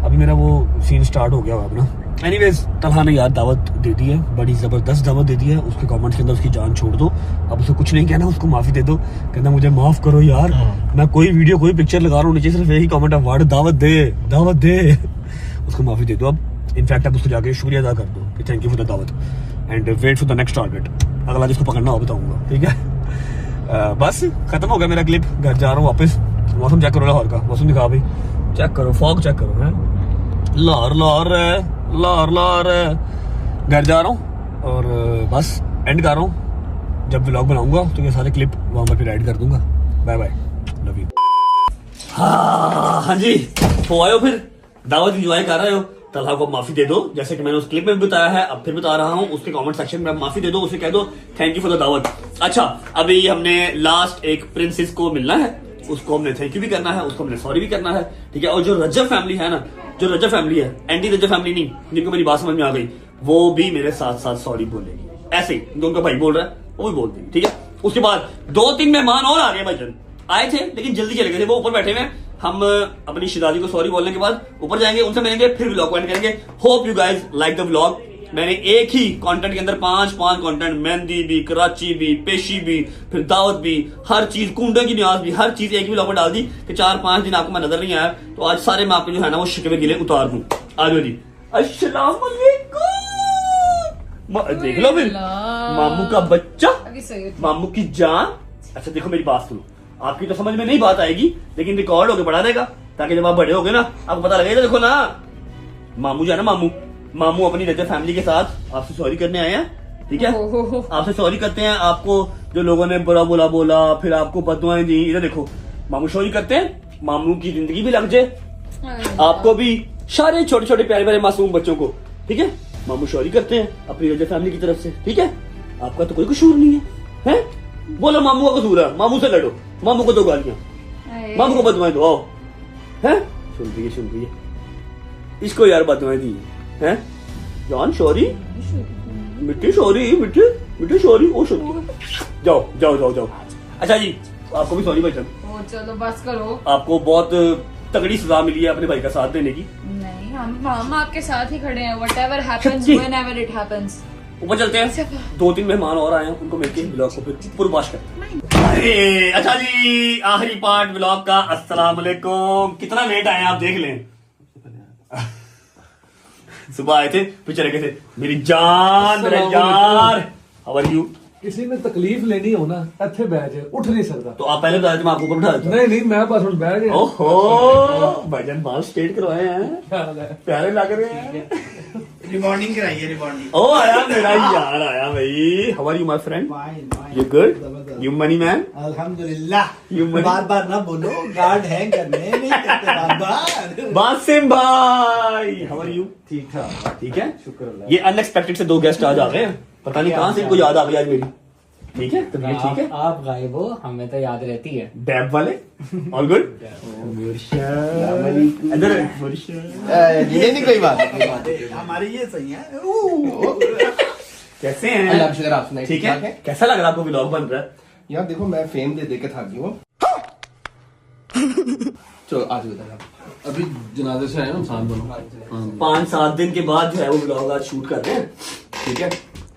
अभी मेरा वो सीन स्टार्ट हो गया अपना। एनीवेज तलहा ने यार दावत दे दी है, बड़ी जबरदस्त दावत दे दी है। उसके कमेंट्स के अंदर उसकी जान छोड़ दो, अब उसे कुछ नहीं कहना, उसको माफी दे दो। कहना मुझे माफ करो यार, मैं कोई वीडियो कोई पिक्चर लगा रहा हूँ, नीचे सिर्फ यही कमेंट है वर्ड दावत दे। उसको माफी दे दो। अब इनफैक्ट अब उसको जाके शुक्रिया अदा कर दो कि थैंक यू फॉर द दावत and wait for the next target. अगला जिसको पकड़ना हो बताऊंगा, ठीक है। बस खत्म हो गया मेरा क्लिप, घर जा रहा हूँ वापस। मौसम चेक करो लाहौर का, मौसम दिखा भाई, चेक करो, फॉग चेक करो है, लाहौर घर जा रहा हूँ और बस एंड कर रहा हूँ। जब व्लॉग बनाऊंगा तो ये सारे क्लिप वहां पर फिर ऐड कर दूंगा। Bye bye, love you. हाँ जी, तो आयो फिर दावत एंजॉय कर रहे हो। तलहा को माफी दे दो, जैसे कि मैंने उस क्लिप में भी बताया है, अब फिर बता रहा हूँ। उसके कमेंट सेक्शन में माफी दे दो, उसे कह दो थैंक यू फॉर द दावत। अच्छा, अभी हमने लास्ट एक प्रिंसेस को मिलना है, उसको हमने थैंक यू भी करना है, उसको हमने सॉरी भी करना है, ठीक है। और जो रजब फैमिली है ना, जो रजब फैमिली है, एंटी रजब फैमिली नहीं, जिनको मेरी बात समझ में आ गई, वो भी मेरे साथ साथ सॉरी बोलेगी। ऐसे जो उनका भाई बोल रहा है वो भी बोल देगी, ठीक है। उसके बाद 2-3 मेहमान और आ गए भाईजान, आए थे लेकिन जल्दी चले गए थे, वो ऊपर बैठे हुए। हम अपनी शिदादी को सॉरी बोलने के बाद ऊपर जाएंगे, उनसे मिलेंगे, फिर व्लॉग को एंड करेंगे। Hope you guys like the vlog. मैंने एक ही कंटेंट के अंदर 5 कंटेंट, मेहंदी भी, कराची भी, पेशी भी, फिर दावत भी, हर चीज, कुंडे की न्याज भी, हर चीज एक ही व्लॉग में डाल दी कि 4-5 दिन आपको मैं नजर नहीं आया, तो आज सारे मैं आपके जो है ना वो शिकवे गिले उतार दूं। आ जाओ जी, अस्सलाम वालेकुम। देख लो फिर मामू का बच्चा, मामू की जान। अच्छा देखो मेरी बात सुनो, आपकी तो समझ में नहीं बात आएगी, लेकिन रिकॉर्ड होके पढ़ा देगा, ताकि जब आप बड़े होगे ना आपको पता लगेगा। देखो ना, मामू जो है ना, मामू अपनी रहते फैमिली के साथ आपसे सॉरी करने आए हैं, ठीक है। आपसे सॉरी करते हैं, आपको जो लोगों ने बुरा बुरा बोला, फिर आपको बददुआएं दी, इधर देखो मामू सॉरी करते हैं, मामू की जिंदगी भी लग जाए, आपको भी, सारे छोटे छोटे प्यारे प्यारे मासूम बच्चों को, ठीक है। मामू सॉरी करते हैं अपनी रजा फैमिली की तरफ से, ठीक है। आपका तो कोई कसूर नहीं है, हैं? बोलो मामू का कसूर है, मामू से लड़ो, मामू को दो गालियां, मामू को बददुआएं दो, आओ, हैं? सुन रही है इसको यार बददुआएं दी हैं, जान सॉरी, मिट्टी सॉरी, मिट्टी सॉरी, ओ सॉरी, जाओ। अच्छा जी, आपको भी सॉरी भाई साहब। चलो बस करो, आपको बहुत तगड़ी सजा मिली है अपने भाई का साथ देने की। नहीं हम आपके साथ ही खड़े हैं, whatever happens whenever it happens। ऊपर चलते हैं, 2-3 मेहमान और आए हैं, उनको मिलके ब्लॉग को फिर पूर्वाश करते हैं। अरे अच्छा जी, आखिरी पार्ट ब्लॉग का। अस्सलाम वालेकुम। कितना लेट आए आप देख लें, सुबह आए थे फिर चले गए थे। मेरी जान, मेरे यार, हाउ आर यू? किसी ने तकलीफ लेनी हो ना, ਇੱਥੇ ਬਹਿ ਜਾ, उठ नहीं सकता। तो आप पहले बताए थे, मैं आपको ऊपर बिठा देता। नहीं मैं बस उठ बैठ गया। ओहो भाईजान, बाल स्ट्रेट करवाए हैं, प्यारे लग रहे हैं। रिबॉन्डिंग कराइए, रिबॉन्डिंग। ओ आया मेरा यार, आया भाई। How are you my friend? You good? You money man? अल्हम्दुलिल्लाह। You money? बार ना बोलो, गार्ड है करने नहीं करते बार। बासिम भाई, हाउ आर यू? ठीक ठाक, ठीक है, शुक्र अल्लाह। ये अनएक्सपेक्टेड से 2 गेस्ट आज आ गए हैं, पता नहीं कहां से इनको याद आ गई आज मेरी। ठीक है, तो ठीक है, आप गायब हो, हमें तो याद रहती है। डैब वाले, ऑल गुड। इधर ये नहीं कोई बात, हमारी ये सही है। कैसे हैं? अल्लाह का शुक्र, आप सुनाइए। ठीक है, कैसा लग रहा है आपको व्लॉग बन रहा है? यार देखो, मैं फेम दे के थक गई हूँ। चलो आज बताया, अभी जनाजे से आए हम साथ दोनों। 5-7 दिन के बाद जो है वो व्लॉग आज शूट कर रहे हैं, ठीक है।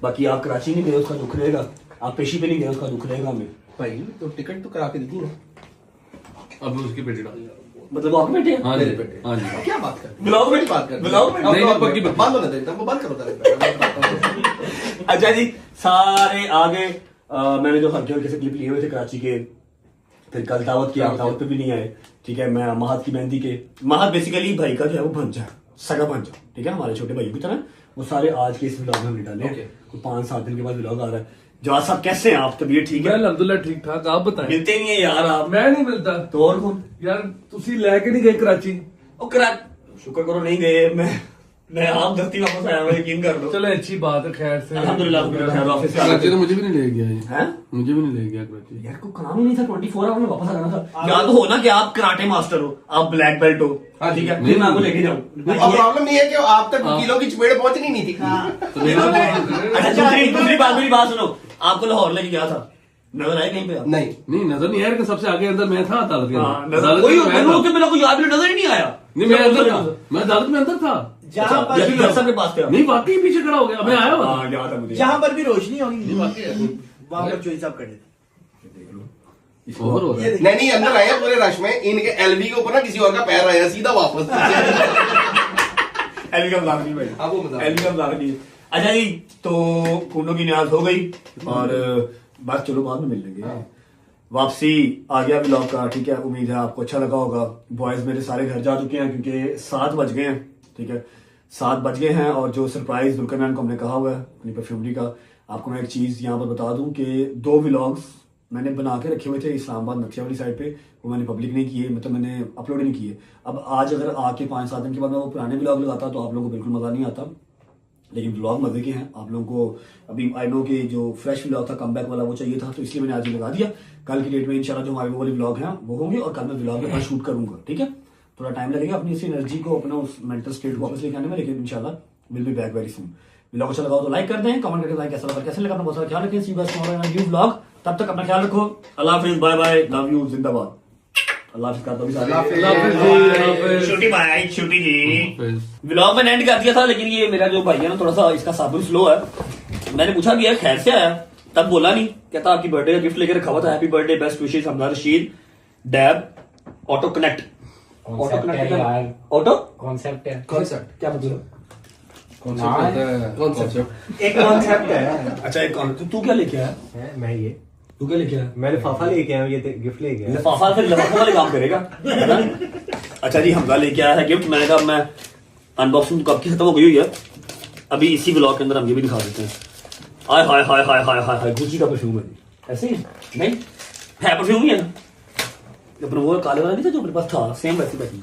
बाकी आप कराची नहीं गए, उसका दुख रहेगा। आप पेशी पे नहीं गए, उसका दुख रहेगा हमें। भाई तो टिकट तो करा के दी ना। अब उसकी बेटी डाल, मतलब आप बेटे हैं? हाँ जी, हाँ जी। क्या बात कर, व्लॉग में बात कर, व्लॉग में नहीं, पक्की बात। बंद होने देता, बंद करो। अच्छा जी, सारे आगे मैंने जो हल्के हल्के से क्लिप लिए हुए थे कराची के, फिर कल दावत किया, दावत पे भी नहीं आए, ठीक है। मैं महत की मेहंदी के, महत बेसिकली भाई का जो है वो भंजा, सगा भंजा, ठीक है, हमारे छोटे भाई की तरह। वो सारे आज के इस व्लॉग में हमने डाले हैं। 5-7 दिन के बाद व्लॉग आ रहा है। जवाब साहब कैसे हैं आप? तबीयत ठीक है? अल्हम्दुलिल्लाह ठीक ठाक, आप बताएं। मिलते नहीं है यार आप। मैं नहीं मिलता तो और कौन? यार तुसी लेके नहीं गए कराची? शुक्र करो नहीं गए, मैं आप दस्ती वापस आया हूँ, यकीन कर लो। चलो अच्छी बात है, खैर से। अल्हम्दुलिल्लाह ऑफिस से कराची तो मुझे भी नहीं ले गया ये। हैं? मुझे भी नहीं ले गया कराची। यार को काम ही नहीं था, 24 आवर में वापस आना था। या तो हो ना कि आप कराटे मास्टर हो, आप ब्लैक बेल्ट हो, ठीक है, फिर मैं आपको लेके जाऊँ। प्रॉब्लम ये है कि आप तक किलो की चपेट पहुंचनी नहीं थी। अच्छा दूसरी बात, मेरी बात सुनो, आपको लाहौर लेके गया था, नजर आए कहीं पे आप? नहीं नजर नहीं आया कि सबसे आगे अंदर मैं था अदालत के अंदर। मेरे को याद नजर ही नहीं आया। नहीं मैं अंदर था, मैं अदालत में अंदर था। जहाँ पर के पास थे? नहीं वाकई पीछे खड़ा हो गया, मैं आया हुआ। याद है मुझे। जहाँ पर भी रोशनी होगी वहाँ पर चोरी साहब खड़े थे। नहीं अंदर आए पूरे रश में, इनके एलबी के ऊपर ना किसी और का पैर आया, सीधा वापस। एलबी का मजाक नहीं भाई, आपको मजाक, एलबी का मजाक नहीं। अच्छा जी, तो खूनों की न्याज हो गई और बस चलो बाद में मिल लेंगे। वापसी आ गया व्लॉग का, ठीक है। उम्मीद है आपको अच्छा लगा होगा। बॉयज मेरे सारे घर जा चुके हैं क्योंकि 7 बज गए हैं, ठीक है, 7 बज गए हैं। और जो सरप्राइज दुल्करनैन को हमने कहा हुआ है अपनी परफ्यूमरी का, आपको मैं एक चीज यहाँ पर बता दूं कि 2 व्लॉग्स मैंने बना के रखे हुए थे इस्लामाबाद नक्शा वाली साइड पे, वो मैंने पब्लिक नहीं किए, मतलब मैंने अपलोड नहीं किए। अब आज अगर आके 5-7 दिन के बाद मैं वो पुराने व्लॉग लगाता तो आप लोगों को बिल्कुल मजा नहीं आता, लेकिन व्लॉग मजे के हैं। आप लोगों को अभी आई नो कि जो फ्रेश व्लॉग था, कमबैक वाला, वो चाहिए था, तो इसलिए मैंने आज ही लगा दिया। कल की डेट में इंशाल्लाह जो हमारे वो वाले व्लॉग हैं वो होंगे और कल मैं व्लॉग के बाद शूट करूंगा, ठीक है। थोड़ा टाइम लगेगा अपनी इस एनर्जी को, अपना उस मेंटल स्टेट को वापस लेके आने में, लेकिन इंशाल्लाह will be back very soon. Vlog अच्छा लगा तो लाइक कर दें, कमेंट करके बताएं कैसा लगा, कैसे लगा, अपना बहुत सारा ख्याल रखें। See you guys tomorrow in a new vlog. तब तक अपना ख्याल रखो। अल्लाह हाफिज, बाय बाय, लव यू, जिंदाबाद। अल्लाह हाफिज करता भी सारे। छोटी भाई, छोटी जी, व्लॉग में एंड कर दिया था, लेकिन ये मेरा जो भाई है ना, थोड़ा सा इसका साबुन स्लो है। मैंने पूछा भी यार खैर से आया, तब बोला नहीं, कहता आपकी बर्थडे का गिफ्ट लेकर रखा हुआ था, happy birthday, best wishes, Hamda Rashid, dab, auto connect. Auto connect, auto concept है, कॉन्सेप्ट क्या मतलब? कॉन्सेप्ट एक कॉन्सेप्ट है। अच्छा एक कॉन्सेप्ट। तू क्या लेके आया? मैं ये तू क्या लेके आया? मैं लिफाफा लेके आया हूँ, ये गिफ्ट लेके आया। लिफाफा फिर लिफाफे वाले काम करेगा है ना? अच्छा जी हमजा लेके आया है गिफ्ट। मैंने कहा मैं अनबॉक्सिंग कब की खत्म हो गई हुई है, अभी इसी ब्लॉग के अंदर हम ये भी दिखा देते हैं। हाय हाय हाय हाय हाय हाय हाय गुची का परफ्यूम है। ऐसे ही नहीं है, परफ्यूम ही है ना, अपना वो काले वाला नहीं था जो मेरे पास था, सेम वैसे पैकिंग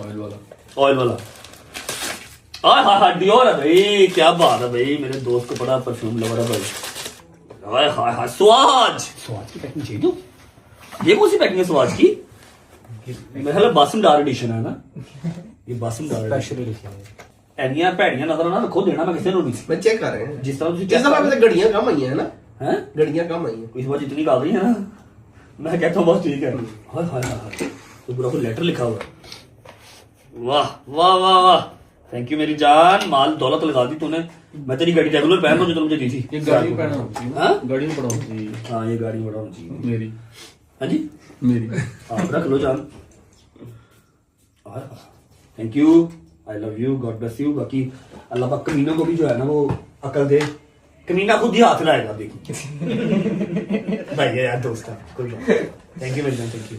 ऑयल वाला। ऑयल वाला। हाय हाय हाय डियोर है भाई, क्या बात है भाई, मेरे दोस्त को बड़ा परफ्यूम लवर है भाई। हाय हाय हाय स्वाज, स्वाज की पैकिंग चाहिए। ये कौन सी पैकिंग है स्वाज की? मेरे ख्याल बासमदार एडिशन है ना ये, बासमदार स्पेशल एडिशन है। ਐਨੀਆਂ ਭੈੜੀਆਂ ਨਜ਼ਰ ਨਾ ਰੱਖੋ, ਦੇਣਾ ਮੈਂ ਕਿਸੇ ਨੂੰ ਨਹੀਂ। मैं चेक कर रहे हैं जिस तरह ਤੁਸੀਂ जिस तरह पे घड़ियां कम आई हैं ना, हैं घड़ियां कम आई हैं इस बार जितनी आ गई है ना, मैं कहता हूँ बस ठीक है। हाय हाय हाय तो पूरा कोई लेटर लिखा हुआ है। वाह वाह वाह वाह, थैंक यू मेरी जान, माल दौलत लगा दी तूने। मैं तेरी गाड़ी रेगुलर पहन रहा हूँ जो तुमने मुझे दी थी। ये गाड़ी पहना होती है। हाँ गाड़ी में पड़ा होती है। हाँ ये गाड़ी में पड़ा होना चाहिए मेरी। हाँ जी मेरी। आप रख लो जान। Thank you, I love you, God bless you. बाकी अल्लाह पाक कमीनों को भी जो है ना वो अकल दे, कमीना खुद ही हाथ लाएगा देखो भाई यार दोस्त कोई बात। थैंक यू मेरी जान, थैंक यू।